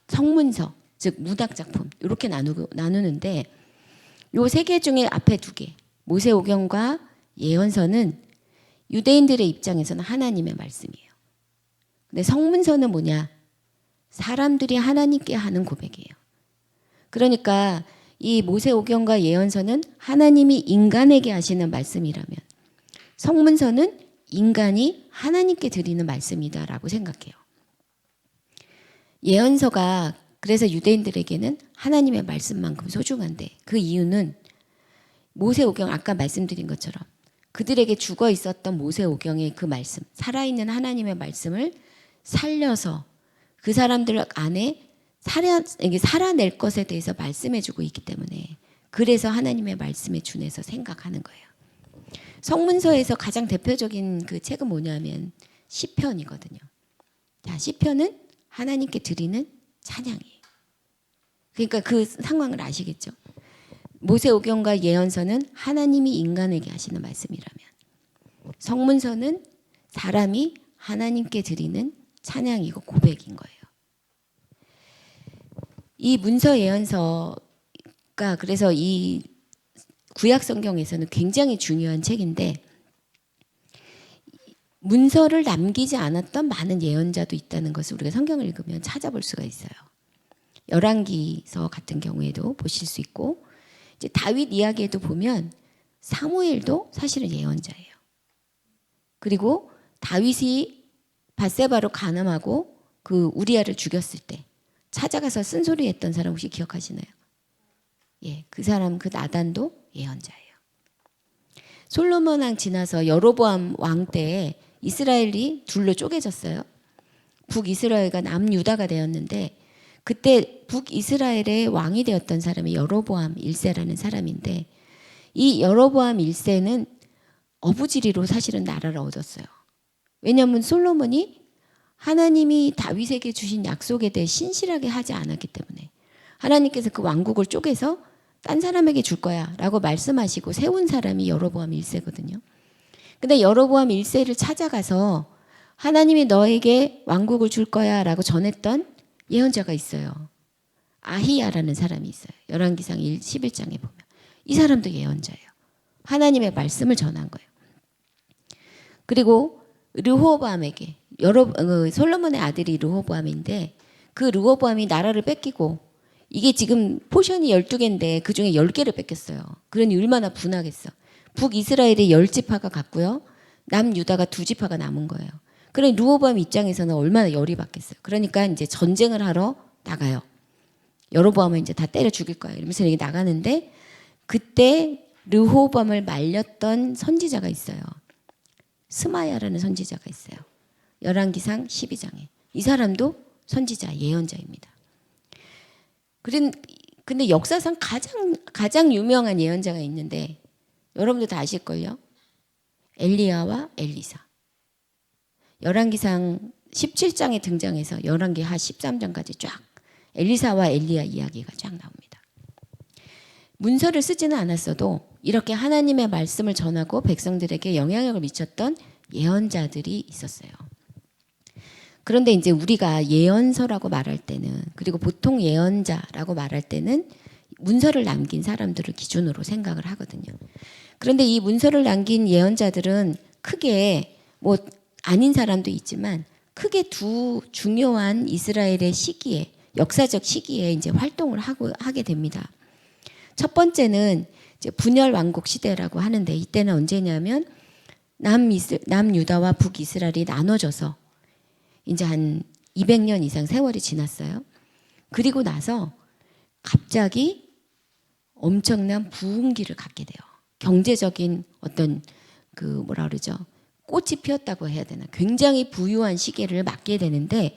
성문서, 즉 문학 작품 이렇게 나누는데 요 세 개 중에 앞에 두 개, 모세오경과 예언서는 유대인들의 입장에서는 하나님의 말씀이에요. 근데 성문서는 뭐냐? 사람들이 하나님께 하는 고백이에요. 그러니까 이 모세오경과 예언서는 하나님이 인간에게 하시는 말씀이라면 성문서는 인간이 하나님께 드리는 말씀이다라고 생각해요. 예언서가 그래서 유대인들에게는 하나님의 말씀만큼 소중한데 그 이유는 모세오경 아까 말씀드린 것처럼 그들에게 죽어 있었던 모세오경의 그 말씀, 살아있는 하나님의 말씀을 살려서 그 사람들 안에 살아낼 것에 대해서 말씀해주고 있기 때문에 그래서 하나님의 말씀에 준해서 생각하는 거예요. 성문서에서 가장 대표적인 그 책은 뭐냐면 시편이거든요. 자, 시편은 하나님께 드리는 찬양이에요. 그러니까 그 상황을 아시겠죠? 모세오경과 예언서는 하나님이 인간에게 하시는 말씀이라면 성문서는 사람이 하나님께 드리는 찬양이고 고백인 거예요. 이 문서 예언서가 그래서 이 구약 성경에서는 굉장히 중요한 책인데 문서를 남기지 않았던 많은 예언자도 있다는 것을 우리가 성경을 읽으면 찾아볼 수가 있어요. 열왕기서 같은 경우에도 보실 수 있고, 이제 다윗 이야기에도 보면 사무엘도 사실은 예언자예요. 그리고 다윗이 밧세바로 간음하고 그 우리아를 죽였을 때 찾아가서 쓴소리했던 사람 혹시 기억하시나요? 예, 그 사람 그 나단도 예언자예요. 솔로몬 왕 지나서 여로보암 왕 때에 이스라엘이 둘로 쪼개졌어요. 북이스라엘과 남유다가 되었는데 그때 북이스라엘의 왕이 되었던 사람이 여로보암 1세라는 사람인데, 이 여로보암 1세는 어부지리로 사실은 나라를 얻었어요. 왜냐하면 솔로몬이 하나님이 다윗에게 주신 약속에 대해 신실하게 하지 않았기 때문에 하나님께서 그 왕국을 쪼개서 딴 사람에게 줄 거야 라고 말씀하시고 세운 사람이 여로보암 1세거든요. 근데 여로보암 1세를 찾아가서 하나님이 너에게 왕국을 줄 거야 라고 전했던 예언자가 있어요. 아히야라는 사람이 있어요. 열왕기상 11장에 보면. 이 사람도 예언자예요. 하나님의 말씀을 전한 거예요. 그리고 르호보암에게, 솔로몬의 아들이 르호보암인데 그 르호보암이 나라를 뺏기고, 이게 지금 포션이 12개인데 그중에 10개를 뺏겼어요. 그러니 얼마나 분하겠어. 북이스라엘의 10지파가 갔고요. 남유다가 2지파가 남은 거예요. 그러니 르호보암 입장에서는 얼마나 열이 받겠어요. 그러니까 이제 전쟁을 하러 나가요. 여로보암을 이제 다 때려 죽일 거야 이러면서 이렇게 나가는데, 그때 르호보암을 말렸던 선지자가 있어요. 스마야라는 선지자가 있어요. 열왕기상 12장에. 이 사람도 선지자, 예언자입니다. 근데 역사상 가장 유명한 예언자가 있는데 여러분들 다 아실걸요? 엘리야와 엘리사. 열왕기상 17장에 등장해서 열왕기하 13장까지 쫙 엘리사와 엘리야 이야기가 쫙 나옵니다. 문서를 쓰지는 않았어도 이렇게 하나님의 말씀을 전하고 백성들에게 영향력을 미쳤던 예언자들이 있었어요. 그런데 이제 우리가 예언서라고 말할 때는, 그리고 보통 예언자라고 말할 때는 문서를 남긴 사람들을 기준으로 생각을 하거든요. 그런데 이 문서를 남긴 예언자들은 크게 뭐 아닌 사람도 있지만 크게 두 중요한 이스라엘의 시기에, 역사적 시기에 이제 활동을 하게 됩니다. 첫 번째는 이제 분열 왕국 시대라고 하는데, 이때는 언제냐면 남유다와 북이스라엘이 나눠져서 이제 한 200년 이상 세월이 지났어요. 그리고 나서 갑자기 엄청난 부흥기를 갖게 돼요. 경제적인 어떤 그 뭐라 그러죠? 꽃이 피었다고 해야 되나? 굉장히 부유한 시기를 맞게 되는데,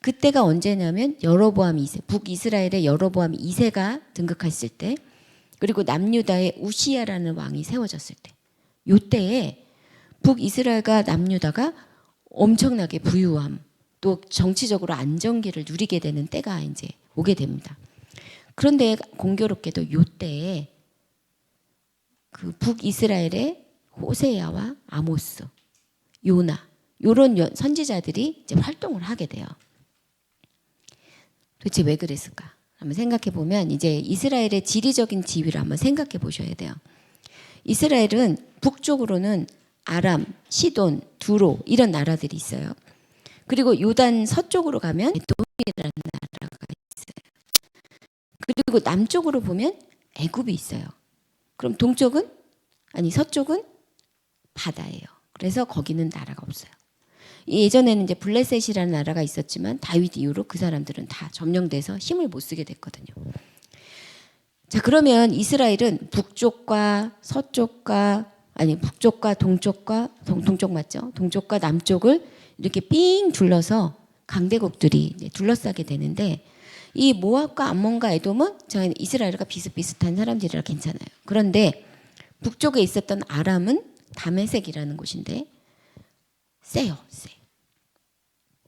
그때가 언제냐면 여로보암 2세, 북이스라엘의 여로보암 2세가 등극했을 때, 그리고 남유다의 우시야라는 왕이 세워졌을 때, 요때에 북이스라엘과 남유다가 엄청나게 부유함, 또 정치적으로 안정기를 누리게 되는 때가 이제 오게 됩니다. 그런데 공교롭게도 요때에 그 북이스라엘의 호세야와 아모스, 요나, 요런 선지자들이 이제 활동을 하게 돼요. 도대체 왜 그랬을까? 한번 생각해 보면 이제 이스라엘의 지리적인 지위를 한번 생각해 보셔야 돼요. 이스라엘은 북쪽으로는 아람, 시돈, 두로 이런 나라들이 있어요. 그리고 요단 서쪽으로 가면 에돔이라는 나라가 있어요. 그리고 남쪽으로 보면 애굽이 있어요. 그럼 동쪽은, 아니 서쪽은 바다예요. 그래서 거기는 나라가 없어요. 예전에는 이제 블레셋이라는 나라가 있었지만 다윗 이후로 그 사람들은 다 점령돼서 힘을 못 쓰게 됐거든요. 자, 그러면 이스라엘은 북쪽과 서쪽과, 아니 북쪽과 동쪽과, 동쪽 맞죠? 동쪽과 남쪽을 이렇게 삥 둘러서 강대국들이 이제 둘러싸게 되는데, 이 모압과 암몬과 에돔은 저희 이스라엘과 비슷비슷한 사람들이라 괜찮아요. 그런데 북쪽에 있었던 아람은 다메섹이라는 곳인데 세요.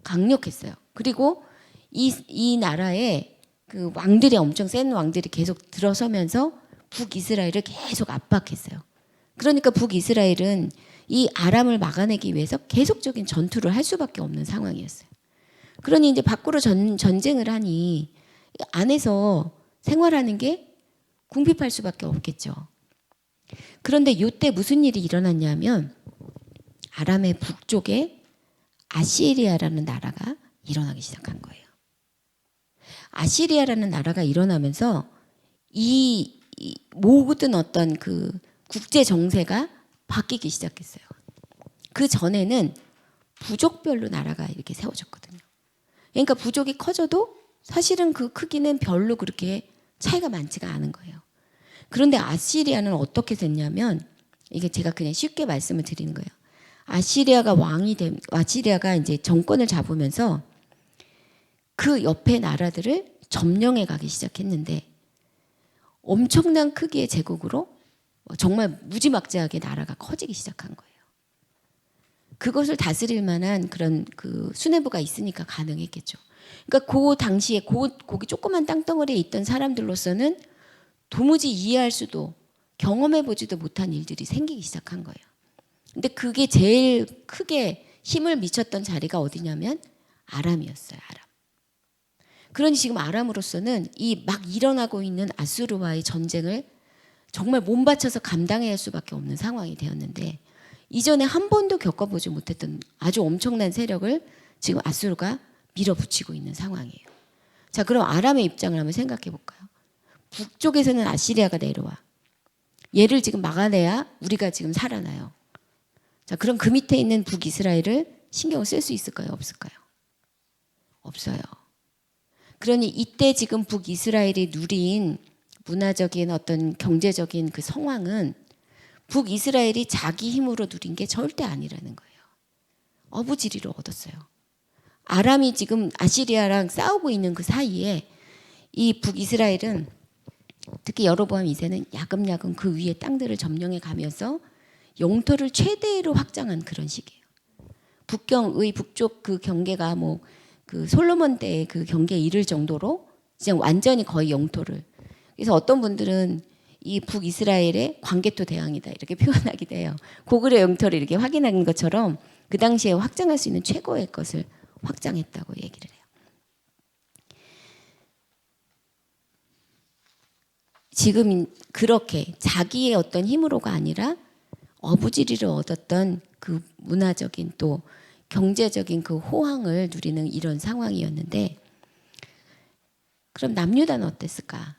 강력했어요. 그리고 이 나라에 그 왕들이, 엄청 센 왕들이 계속 들어서면서 북이스라엘을 계속 압박했어요. 그러니까 북이스라엘은 이 아람을 막아내기 위해서 계속적인 전투를 할 수밖에 없는 상황이었어요. 그러니 이제 밖으로 전쟁을 하니 안에서 생활하는 게 궁핍할 수밖에 없겠죠. 그런데 이때 무슨 일이 일어났냐면, 아람의 북쪽에 아시리아라는 나라가 일어나기 시작한 거예요. 아시리아라는 나라가 일어나면서 이 모든 어떤 그 국제 정세가 바뀌기 시작했어요. 그 전에는 부족별로 나라가 이렇게 세워졌거든요. 그러니까 부족이 커져도 사실은 그 크기는 별로 그렇게 차이가 많지가 않은 거예요. 그런데 아시리아는 어떻게 됐냐면, 이게 제가 그냥 쉽게 말씀을 드리는 거예요. 아시리아가 이제 정권을 잡으면서 그 옆에 나라들을 점령해 가기 시작했는데, 엄청난 크기의 제국으로 정말 무지막지하게 나라가 커지기 시작한 거예요. 그것을 다스릴 만한 그런 그 수뇌부가 있으니까 가능했겠죠. 그러니까 그 당시에 거기 조그만 땅덩어리에 있던 사람들로서는 도무지 이해할 수도 경험해 보지도 못한 일들이 생기기 시작한 거예요. 근데 그게 제일 크게 힘을 미쳤던 자리가 어디냐면 아람이었어요. 아람. 그러니 지금 아람으로서는 이 막 일어나고 있는 아수르와의 전쟁을 정말 몸바쳐서 감당해야 할 수밖에 없는 상황이 되었는데, 이전에 한 번도 겪어보지 못했던 아주 엄청난 세력을 지금 아수르가 밀어붙이고 있는 상황이에요. 자, 그럼 아람의 입장을 한번 생각해 볼까요? 북쪽에서는 아시리아가 내려와. 얘를 지금 막아내야 우리가 지금 살아나요. 자, 그럼 그 밑에 있는 북이스라엘을 신경을 쓸 수 있을까요? 없을까요? 없어요. 그러니 이때 지금 북이스라엘이 누린 문화적인 어떤 경제적인 그 상황은 북이스라엘이 자기 힘으로 누린 게 절대 아니라는 거예요. 어부지리로 얻었어요. 아람이 지금 아시리아랑 싸우고 있는 그 사이에 이 북이스라엘은, 특히 여로보암 2세는 야금야금 그 위에 땅들을 점령해 가면서 영토를 최대로 확장한 그런 시기예요. 북경의 북쪽 그 경계가 뭐 그 솔로몬 때의 그 경계에 이를 정도로 이제 완전히 거의 영토를. 그래서 어떤 분들은 이 북이스라엘의 광개토 대왕이다 이렇게 표현하기도 해요. 고구려 영토를 이렇게 확인한 것처럼 그 당시에 확장할 수 있는 최고의 것을 확장했다고 얘기를 해요. 지금 그렇게 자기의 어떤 힘으로가 아니라 어부지리를 얻었던 그 문화적인 또 경제적인 그 호황을 누리는 이런 상황이었는데, 그럼 남유다는 어땠을까?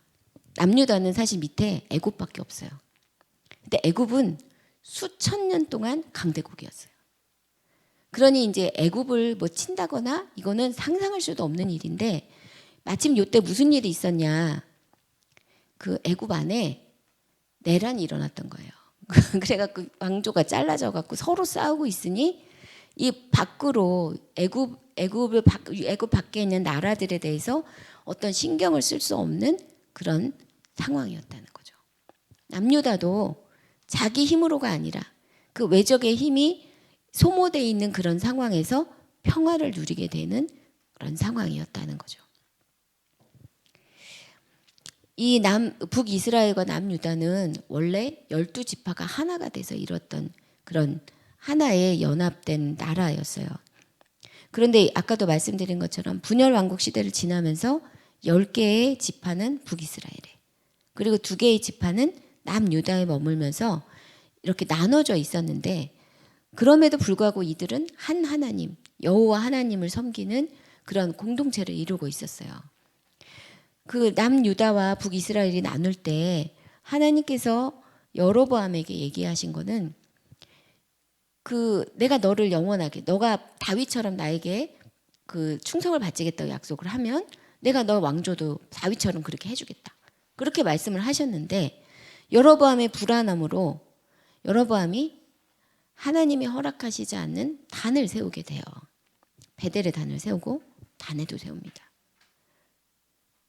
남유다는 사실 밑에 애굽밖에 없어요. 근데 애굽은 수천 년 동안 강대국이었어요. 그러니 이제 애굽을 뭐 친다거나 이거는 상상할 수도 없는 일인데, 마침 요때 무슨 일이 있었냐? 그 애굽 안에 내란이 일어났던 거예요. 그래갖고 왕조가 잘라져 갖고 서로 싸우고 있으니 이 밖으로 애굽 밖에 있는 나라들에 대해서 어떤 신경을 쓸 수 없는 그런 상황이었다는 거죠. 남유다도 자기 힘으로가 아니라 그 외적의 힘이 소모되어 있는 그런 상황에서 평화를 누리게 되는 그런 상황이었다는 거죠. 이 북이스라엘과 남유다는 원래 12지파가 하나가 돼서 이뤘던 그런 하나의 연합된 나라였어요. 그런데 아까도 말씀드린 것처럼 분열 왕국 시대를 지나면서 10개의 지파는 북이스라엘에, 그리고 2개의 지파는 남유다에 머물면서 이렇게 나눠져 있었는데, 그럼에도 불구하고 이들은 한 하나님, 여호와 하나님을 섬기는 그런 공동체를 이루고 있었어요. 그 남유다와 북이스라엘이 나눌 때 하나님께서 여로보암에게 얘기하신 거는, 그 내가 너를 영원하게, 너가 다윗처럼 나에게 그 충성을 바치겠다고 약속을 하면 내가 너 왕조도 다윗처럼 그렇게 해주겠다, 그렇게 말씀을 하셨는데, 여로보암의 불안함으로 여로보암이 하나님이 허락하시지 않는 단을 세우게 돼요. 베델의 단을 세우고 단에도 세웁니다.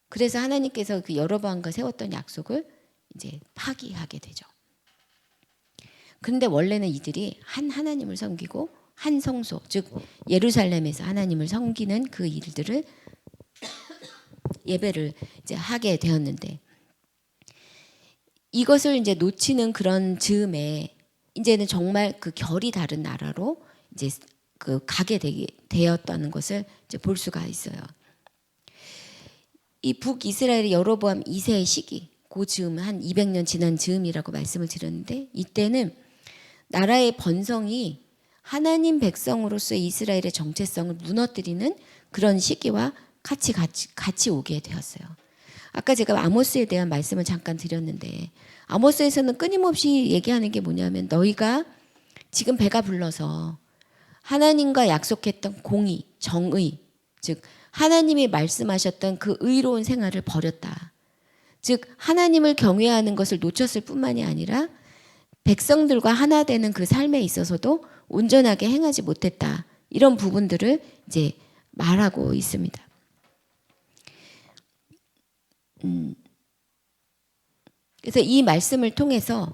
그래서 하나님께서 그 여로보암과 세웠던 약속을 이제 파기하게 되죠. 그런데 원래는 이들이 한 하나님을 섬기고 한 성소, 즉 예루살렘에서 하나님을 섬기는 그 일들을 예배를 이제 하게 되었는데, 이것을 이제 놓치는 그런 즈음에 이제는 정말 그 결이 다른 나라로 이제 그 가게 되었다는 것을 이제 볼 수가 있어요. 이 북이스라엘의 여로보암 2세의 시기, 그 즈음 한 200년 지난 즈음이라고 말씀을 드렸는데, 이때는 나라의 번성이 하나님 백성으로서 이스라엘의 정체성을 무너뜨리는 그런 시기와 같이 오게 되었어요. 아까 제가 아모스에 대한 말씀을 잠깐 드렸는데 아모스에서는 끊임없이 얘기하는 게 뭐냐면 너희가 지금 배가 불러서 하나님과 약속했던 공의, 정의, 즉 하나님이 말씀하셨던 그 의로운 생활을 버렸다. 즉 하나님을 경외하는 것을 놓쳤을 뿐만이 아니라 백성들과 하나 되는 그 삶에 있어서도 온전하게 행하지 못했다. 이런 부분들을 이제 말하고 있습니다. 그래서 이 말씀을 통해서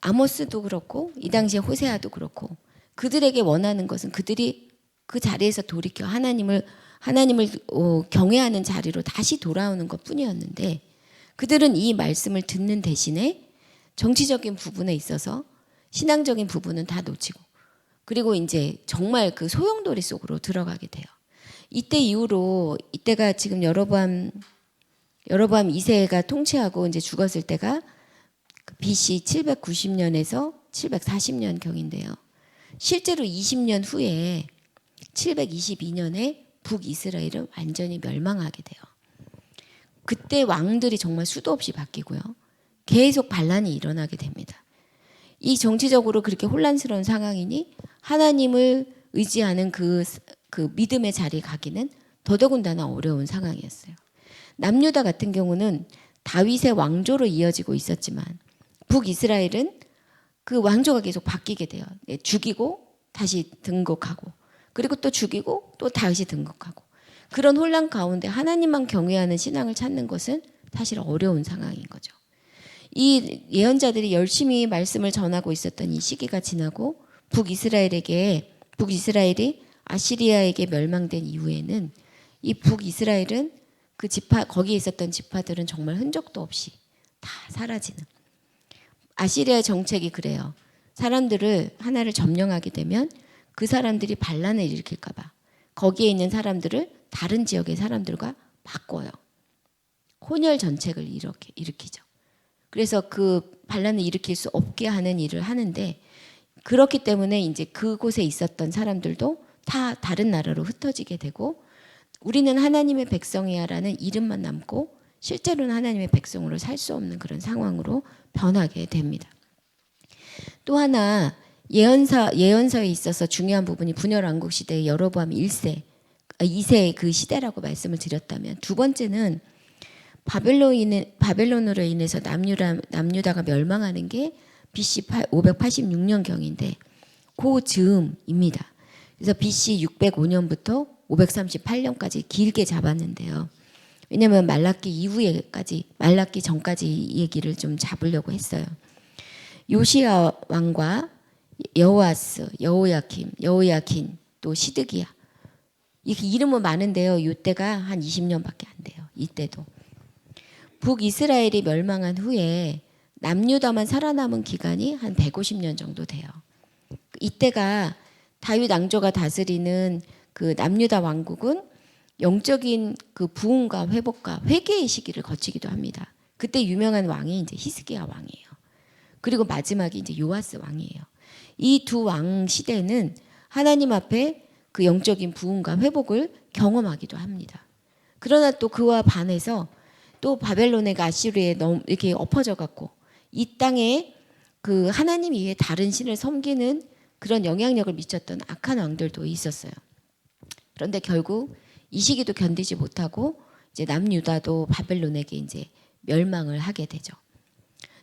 아모스도 그렇고 이 당시에 호세아도 그렇고 그들에게 원하는 것은 그들이 그 자리에서 돌이켜 하나님을 경외하는 자리로 다시 돌아오는 것뿐이었는데 그들은 이 말씀을 듣는 대신에 정치적인 부분에 있어서 신앙적인 부분은 다 놓치고 그리고 이제 정말 그 소용돌이 속으로 들어가게 돼요. 이때 이후로 이때가 지금 여로보암 2세가 통치하고 이제 죽었을 때가 BC 790년에서 740년 경인데요. 실제로 20년 후에 722년에 북이스라엘은 완전히 멸망하게 돼요. 그때 왕들이 정말 수도 없이 바뀌고요. 계속 반란이 일어나게 됩니다. 이 정치적으로 그렇게 혼란스러운 상황이니 하나님을 의지하는 그 믿음의 자리에 가기는 더더군다나 어려운 상황이었어요. 남유다 같은 경우는 다윗의 왕조로 이어지고 있었지만 북이스라엘은 그 왕조가 계속 바뀌게 돼요. 죽이고 다시 등극하고 그리고 또 죽이고 또 다시 등극하고 그런 혼란 가운데 하나님만 경외하는 신앙을 찾는 것은 사실 어려운 상황인 거죠. 이 예언자들이 열심히 말씀을 전하고 있었던 이 시기가 지나고 북이스라엘이 아시리아에게 멸망된 이후에는 이 북이스라엘은 그 거기에 있었던 지파들은 정말 흔적도 없이 다 사라지는. 아시리아의 정책이 그래요. 사람들을 하나를 점령하게 되면 그 사람들이 반란을 일으킬까 봐 거기에 있는 사람들을 다른 지역의 사람들과 바꿔요. 혼혈 전책을 일으키죠. 그래서 그 반란을 일으킬 수 없게 하는 일을 하는데 그렇기 때문에 이제 그곳에 있었던 사람들도 다 다른 나라로 흩어지게 되고 우리는 하나님의 백성이야라는 이름만 남고 실제로는 하나님의 백성으로 살 수 없는 그런 상황으로 변하게 됩니다. 또 하나 예언서에 있어서 중요한 부분이 분열왕국 시대의 여로보암 2세의 그 시대라고 말씀을 드렸다면 두 번째는 바벨론으로 인해서 남유다가 멸망하는 게 BC 586년경인데 그 즈음입니다. 그래서 BC 605년부터 538년까지 길게 잡았는데요. 왜냐하면 말라기 이후에까지 말라기 전까지 얘기를 좀 잡으려고 했어요. 요시야 왕과 여호아스, 여호야킨, 또 시드기야. 이렇게 이름은 많은데요. 이때가 한 20년밖에 안 돼요. 이때도. 북이스라엘이 멸망한 후에 남유다만 살아남은 기간이 한 150년 정도 돼요. 이때가 다윗 왕조가 다스리는 그 남유다 왕국은 영적인 그 부흥과 회복과 회개의 시기를 거치기도 합니다. 그때 유명한 왕이 이제 히스기야 왕이에요. 그리고 마지막이 이제 요아스 왕이에요. 이 두 왕 시대는 하나님 앞에 그 영적인 부흥과 회복을 경험하기도 합니다. 그러나 또 그와 반해서 또 바벨론의 아시리아에 너무 이렇게 엎어져 갖고 이 땅에 그 하나님 이외에 다른 신을 섬기는 그런 영향력을 미쳤던 악한 왕들도 있었어요. 그런데 결국 이 시기도 견디지 못하고 이제 남유다도 바벨론에게 이제 멸망을 하게 되죠.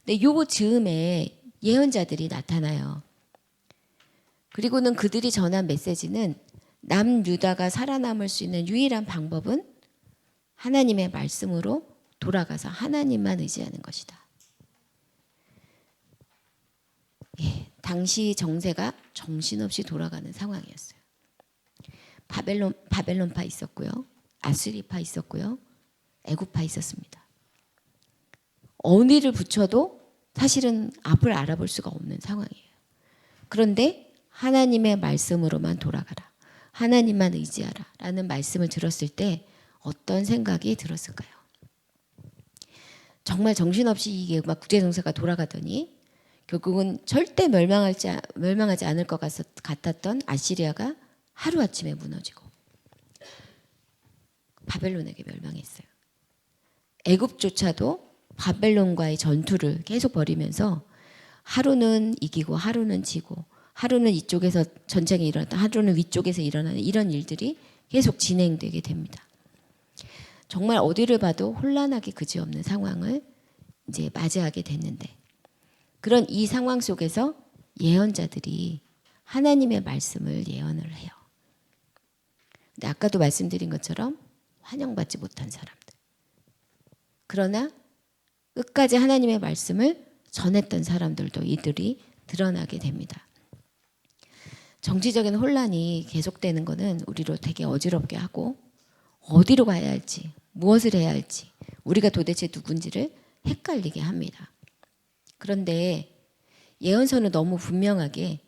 근데 요 즈음에 예언자들이 나타나요. 그리고는 그들이 전한 메시지는 남유다가 살아남을 수 있는 유일한 방법은 하나님의 말씀으로 돌아가서 하나님만 의지하는 것이다. 예, 당시 정세가 정신없이 돌아가는 상황이었어요. 바벨론파 있었고요. 아수리파 있었고요. 애굽파 있었습니다. 어디를 붙여도 사실은 앞을 알아볼 수가 없는 상황이에요. 그런데 하나님의 말씀으로만 돌아가라. 하나님만 의지하라. 라는 말씀을 들었을 때 어떤 생각이 들었을까요? 정말 정신없이 이게 막 국제정세가 돌아가더니 결국은 절대 멸망하지 않을 것 같았던 아시리아가 하루아침에 무너지고 바벨론에게 멸망했어요. 애굽조차도 바벨론과의 전투를 계속 벌이면서 하루는 이기고 하루는 지고 하루는 이쪽에서 전쟁이 일어났다 하루는 위쪽에서 일어나는 이런 일들이 계속 진행되게 됩니다. 정말 어디를 봐도 혼란하기 그지없는 상황을 이제 맞이하게 됐는데 그런 이 상황 속에서 예언자들이 하나님의 말씀을 예언을 해요. 근데 아까도 말씀드린 것처럼 환영받지 못한 사람들. 그러나 끝까지 하나님의 말씀을 전했던 사람들도 이들이 드러나게 됩니다. 정치적인 혼란이 계속되는 것은 우리로 되게 어지럽게 하고 어디로 가야 할지 무엇을 해야 할지 우리가 도대체 누군지를 헷갈리게 합니다. 그런데 예언서는 너무 분명하게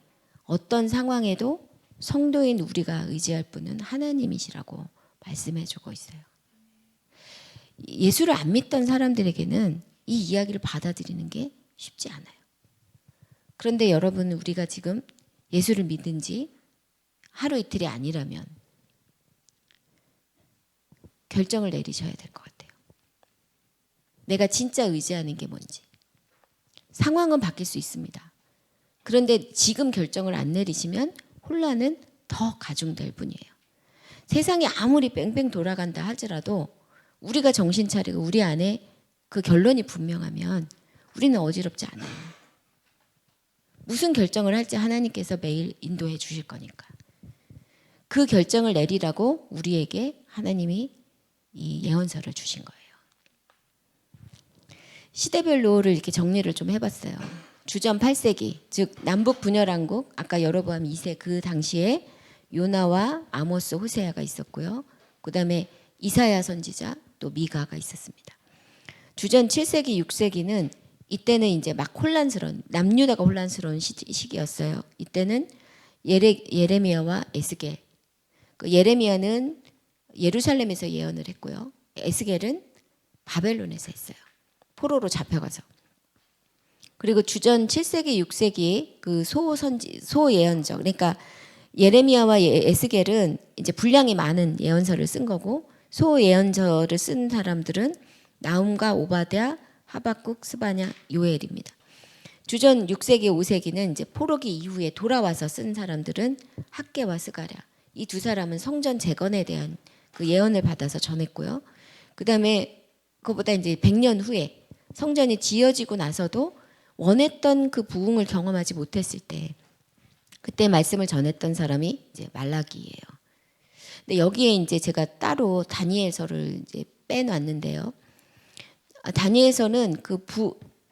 어떤 상황에도 성도인 우리가 의지할 분은 하나님이시라고 말씀해주고 있어요. 예수를 안 믿던 사람들에게는 이 이야기를 받아들이는 게 쉽지 않아요. 그런데 여러분 우리가 지금 예수를 믿은 지 하루 이틀이 아니라면 결정을 내리셔야 될 것 같아요. 내가 진짜 의지하는 게 뭔지. 상황은 바뀔 수 있습니다. 그런데 지금 결정을 안 내리시면 혼란은 더 가중될 뿐이에요. 세상이 아무리 뺑뺑 돌아간다 하더라도 우리가 정신 차리고 우리 안에 그 결론이 분명하면 우리는 어지럽지 않아요. 무슨 결정을 할지 하나님께서 매일 인도해 주실 거니까. 그 결정을 내리라고 우리에게 하나님이 이 예언서를 주신 거예요. 시대별로를 이렇게 정리를 좀 해봤어요. 주전 8세기, 즉 남북 분열왕국, 아까 여로보암 2세 그 당시에 요나와 아모스, 호세아가 있었고요. 그 다음에 이사야 선지자, 또 미가가 있었습니다. 주전 7세기, 6세기는 이때는 이제 막 혼란스러운, 남유다가 혼란스러운 시기였어요. 이때는 예레미야와 에스겔. 그 예레미야는 예루살렘에서 예언을 했고요. 에스겔은 바벨론에서 했어요. 포로로 잡혀가서. 그리고 주전 7세기, 6세기 그 소예언적, 그러니까 예레미야와 에스겔은 이제 분량이 많은 예언서를 쓴 거고 소예언서를 쓴 사람들은 나훔과 오바댜, 하박국, 스바냐, 요엘입니다. 주전 6세기, 5세기는 이제 포로기 이후에 돌아와서 쓴 사람들은 학개와 스가랴. 이 두 사람은 성전 재건에 대한 그 예언을 받아서 전했고요. 그다음에 그보다 이제 100년 후에 성전이 지어지고 나서도 원했던 그 부흥을 경험하지 못했을 때 그때 말씀을 전했던 사람이 이제 말라기예요. 근데 여기에 이제 제가 따로 다니엘서를 이제 빼놨는데요. 다니엘서는 그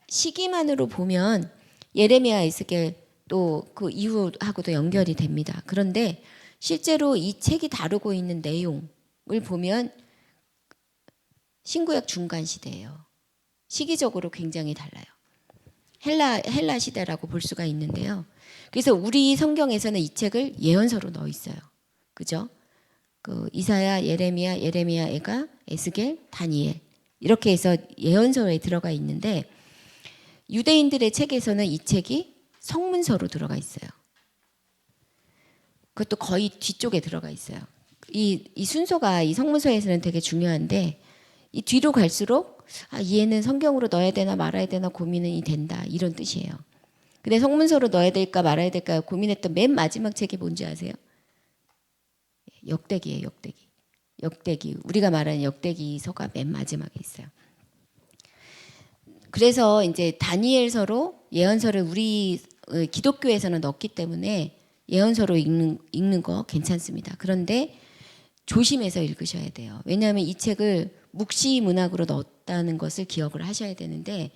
시기만으로 보면 예레미야, 에스겔 또 그 이후하고도 연결이 됩니다. 그런데 실제로 이 책이 다루고 있는 내용을 보면 신구약 중간 시대예요. 시기적으로 굉장히 달라요. 헬라 시대라고 볼 수가 있는데요. 그래서 우리 성경에서는 이 책을 예언서로 넣어 있어요. 그죠? 그 이사야, 예레미야, 에가, 에스겔, 다니엘 이렇게 해서 예언서에 들어가 있는데 유대인들의 책에서는 이 책이 성문서로 들어가 있어요. 그것도 거의 뒤쪽에 들어가 있어요. 이 순서가 이 성문서에서는 되게 중요한데 이 뒤로 갈수록 얘는 성경으로 넣어야 되나 말아야 되나 고민이 된다 이런 뜻이에요. 근데 성문서로 넣어야 될까 말아야 될까 고민했던 맨 마지막 책이 뭔지 아세요? 역대기예요. 역대기. 우리가 말하는 역대기서가 맨 마지막에 있어요. 그래서 이제 다니엘서로 예언서를 우리 기독교에서는 넣기 때문에 예언서로 읽는 거 괜찮습니다. 그런데 조심해서 읽으셔야 돼요. 왜냐하면 이 책을 묵시 문학으로 넣었다는 것을 기억을 하셔야 되는데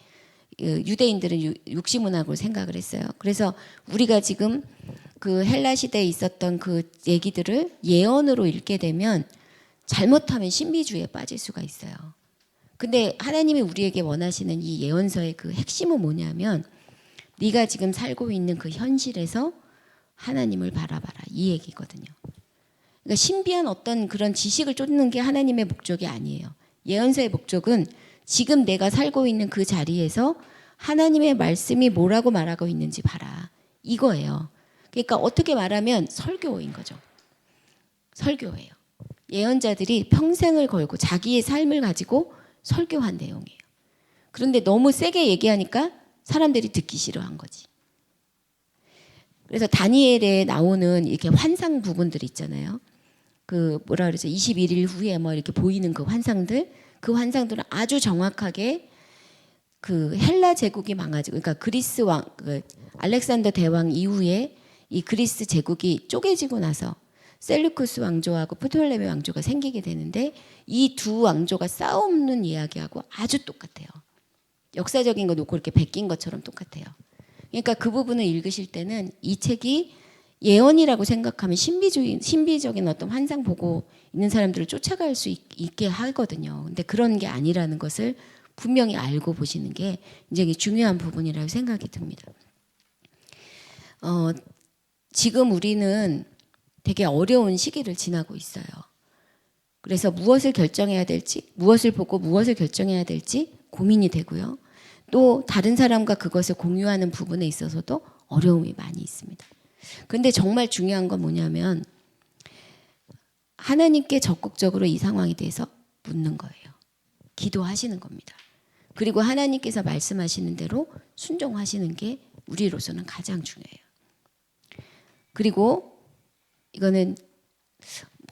유대인들은 육시 문학으로 생각을 했어요. 그래서 우리가 지금 그 헬라 시대에 있었던 그 얘기들을 예언으로 읽게 되면 잘못하면 신비주의에 빠질 수가 있어요. 근데 하나님이 우리에게 원하시는 이 예언서의 그 핵심은 뭐냐면 네가 지금 살고 있는 그 현실에서 하나님을 바라봐라 이 얘기거든요. 그러니까 신비한 어떤 그런 지식을 쫓는 게 하나님의 목적이 아니에요. 예언서의 목적은 지금 내가 살고 있는 그 자리에서 하나님의 말씀이 뭐라고 말하고 있는지 봐라. 이거예요. 그러니까 어떻게 말하면 설교인 거죠. 설교예요. 예언자들이 평생을 걸고 자기의 삶을 가지고 설교한 내용이에요. 그런데 너무 세게 얘기하니까 사람들이 듣기 싫어한 거지. 그래서 다니엘에 나오는 이렇게 환상 부분들 있잖아요. 그 뭐라 그러죠? 21일 후에 뭐 이렇게 보이는 그 환상들은 아주 정확하게 그 헬라 제국이 망가지고, 그러니까 그리스 왕, 그 알렉산더 대왕 이후에 이 그리스 제국이 쪼개지고 나서 셀루쿠스 왕조하고 프톨레미 왕조가 생기게 되는데, 이 두 왕조가 싸우는 이야기하고 아주 똑같아요. 역사적인 거 놓고 이렇게 베낀 것처럼 똑같아요. 그러니까 그 부분을 읽으실 때는 이 책이 예언이라고 생각하면 신비적인 어떤 환상 보고 있는 사람들을 쫓아갈 수 있게 하거든요. 근데 그런 게 아니라는 것을 분명히 알고 보시는 게 굉장히 중요한 부분이라고 생각이 듭니다. 지금 우리는 되게 어려운 시기를 지나고 있어요. 그래서 무엇을 결정해야 될지, 무엇을 보고 무엇을 결정해야 될지 고민이 되고요. 또 다른 사람과 그것을 공유하는 부분에 있어서도 어려움이 많이 있습니다. 그런데 정말 중요한 건 뭐냐면 하나님께 적극적으로 이 상황에 대해서 묻는 거예요. 기도하시는 겁니다. 그리고 하나님께서 말씀하시는 대로 순종하시는 게 우리로서는 가장 중요해요. 그리고 이거는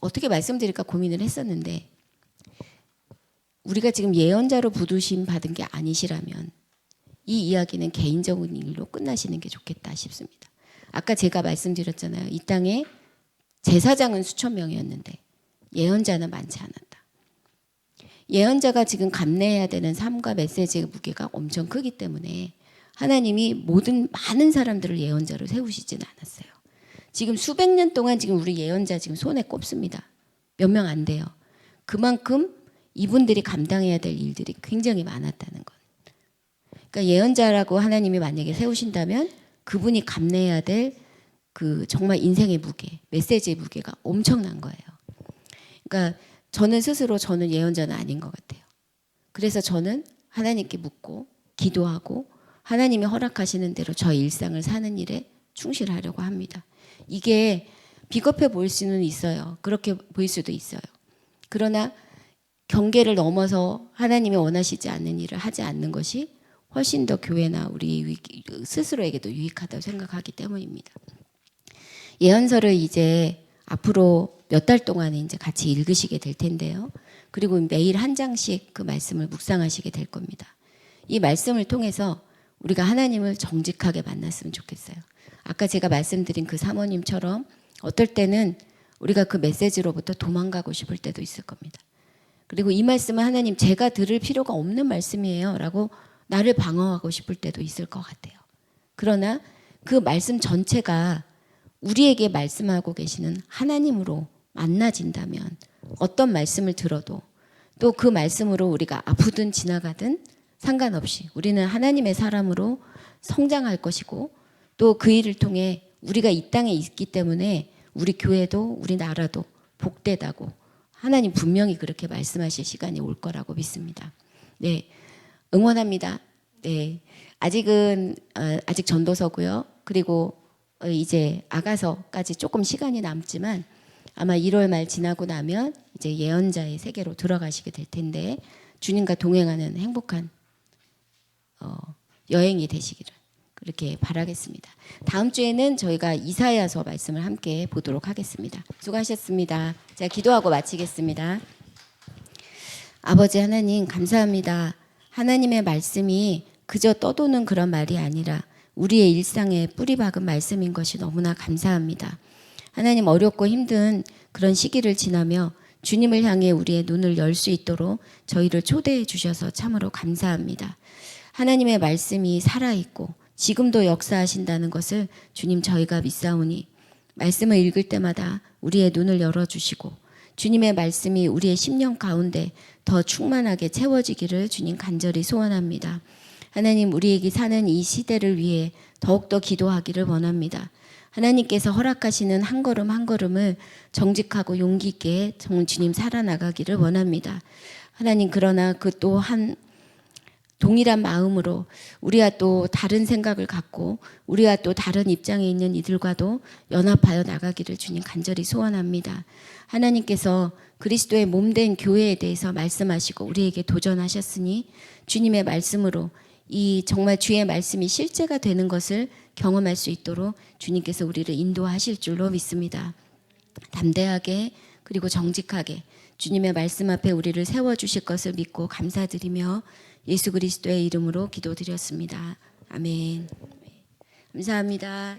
어떻게 말씀드릴까 고민을 했었는데, 우리가 지금 예언자로 부르심 받은 게 아니시라면 이 이야기는 개인적인 일로 끝나시는 게 좋겠다 싶습니다. 아까 제가 말씀드렸잖아요. 이 땅에 제사장은 수천 명이었는데 예언자는 많지 않았다. 예언자가 지금 감내해야 되는 삶과 메시지의 무게가 엄청 크기 때문에 하나님이 많은 사람들을 예언자로 세우시지는 않았어요. 지금 수백 년 동안 지금 우리 예언자 지금 손에 꼽습니다. 몇 명 안 돼요. 그만큼 이분들이 감당해야 될 일들이 굉장히 많았다는 것. 그러니까 예언자라고 하나님이 만약에 세우신다면 그분이 감내해야 될 그 정말 인생의 무게, 메시지의 무게가 엄청난 거예요. 그러니까 저는 예언자는 아닌 것 같아요. 그래서 저는 하나님께 묻고 기도하고 하나님이 허락하시는 대로 저의 일상을 사는 일에 충실하려고 합니다. 이게 비겁해 보일 수는 있어요. 그렇게 보일 수도 있어요. 그러나 경계를 넘어서 하나님이 원하시지 않는 일을 하지 않는 것이 훨씬 더 교회나 우리 스스로에게도 유익하다고 생각하기 때문입니다. 예언서를 이제 앞으로 몇 달 동안 이제 같이 읽으시게 될 텐데요. 그리고 매일 한 장씩 그 말씀을 묵상하시게 될 겁니다. 이 말씀을 통해서 우리가 하나님을 정직하게 만났으면 좋겠어요. 아까 제가 말씀드린 그 사모님처럼 어떨 때는 우리가 그 메시지로부터 도망가고 싶을 때도 있을 겁니다. 그리고 이 말씀은 하나님 제가 들을 필요가 없는 말씀이에요 라고 나를 방어하고 싶을 때도 있을 것 같아요. 그러나 그 말씀 전체가 우리에게 말씀하고 계시는 하나님으로 만나진다면 어떤 말씀을 들어도 또 그 말씀으로 우리가 아프든 지나가든 상관없이 우리는 하나님의 사람으로 성장할 것이고, 또 그 일을 통해 우리가 이 땅에 있기 때문에 우리 교회도 우리 나라도 복되다고 하나님 분명히 그렇게 말씀하실 시간이 올 거라고 믿습니다. 네, 응원합니다. 네, 아직 전도서고요. 그리고 이제 아가서까지 조금 시간이 남지만 아마 1월 말 지나고 나면 이제 예언자의 세계로 들어가시게 될 텐데 주님과 동행하는 행복한 여행이 되시기를 그렇게 바라겠습니다. 다음 주에는 저희가 이사야서 말씀을 함께 보도록 하겠습니다. 수고하셨습니다. 제가 기도하고 마치겠습니다. 아버지 하나님 감사합니다. 하나님의 말씀이 그저 떠도는 그런 말이 아니라 우리의 일상에 뿌리 박은 말씀인 것이 너무나 감사합니다. 하나님 어렵고 힘든 그런 시기를 지나며 주님을 향해 우리의 눈을 열 수 있도록 저희를 초대해 주셔서 참으로 감사합니다. 하나님의 말씀이 살아있고 지금도 역사하신다는 것을 주님 저희가 믿사오니 말씀을 읽을 때마다 우리의 눈을 열어주시고 주님의 말씀이 우리의 심령 가운데 더 충만하게 채워지기를 주님 간절히 소원합니다. 하나님 우리에게 사는 이 시대를 위해 더욱더 기도하기를 원합니다. 하나님께서 허락하시는 한 걸음 한 걸음을 정직하고 용기 있게 주님 살아나가기를 원합니다. 하나님 그러나 그 또한 동일한 마음으로 우리와 또 다른 생각을 갖고 우리와 또 다른 입장에 있는 이들과도 연합하여 나가기를 주님 간절히 소원합니다. 하나님께서 그리스도의 몸된 교회에 대해서 말씀하시고 우리에게 도전하셨으니 주님의 말씀으로 이 정말 주의 말씀이 실제가 되는 것을 경험할 수 있도록 주님께서 우리를 인도하실 줄로 믿습니다. 담대하게 그리고 정직하게 주님의 말씀 앞에 우리를 세워주실 것을 믿고 감사드리며 예수 그리스도의 이름으로 기도드렸습니다. 아멘. 감사합니다.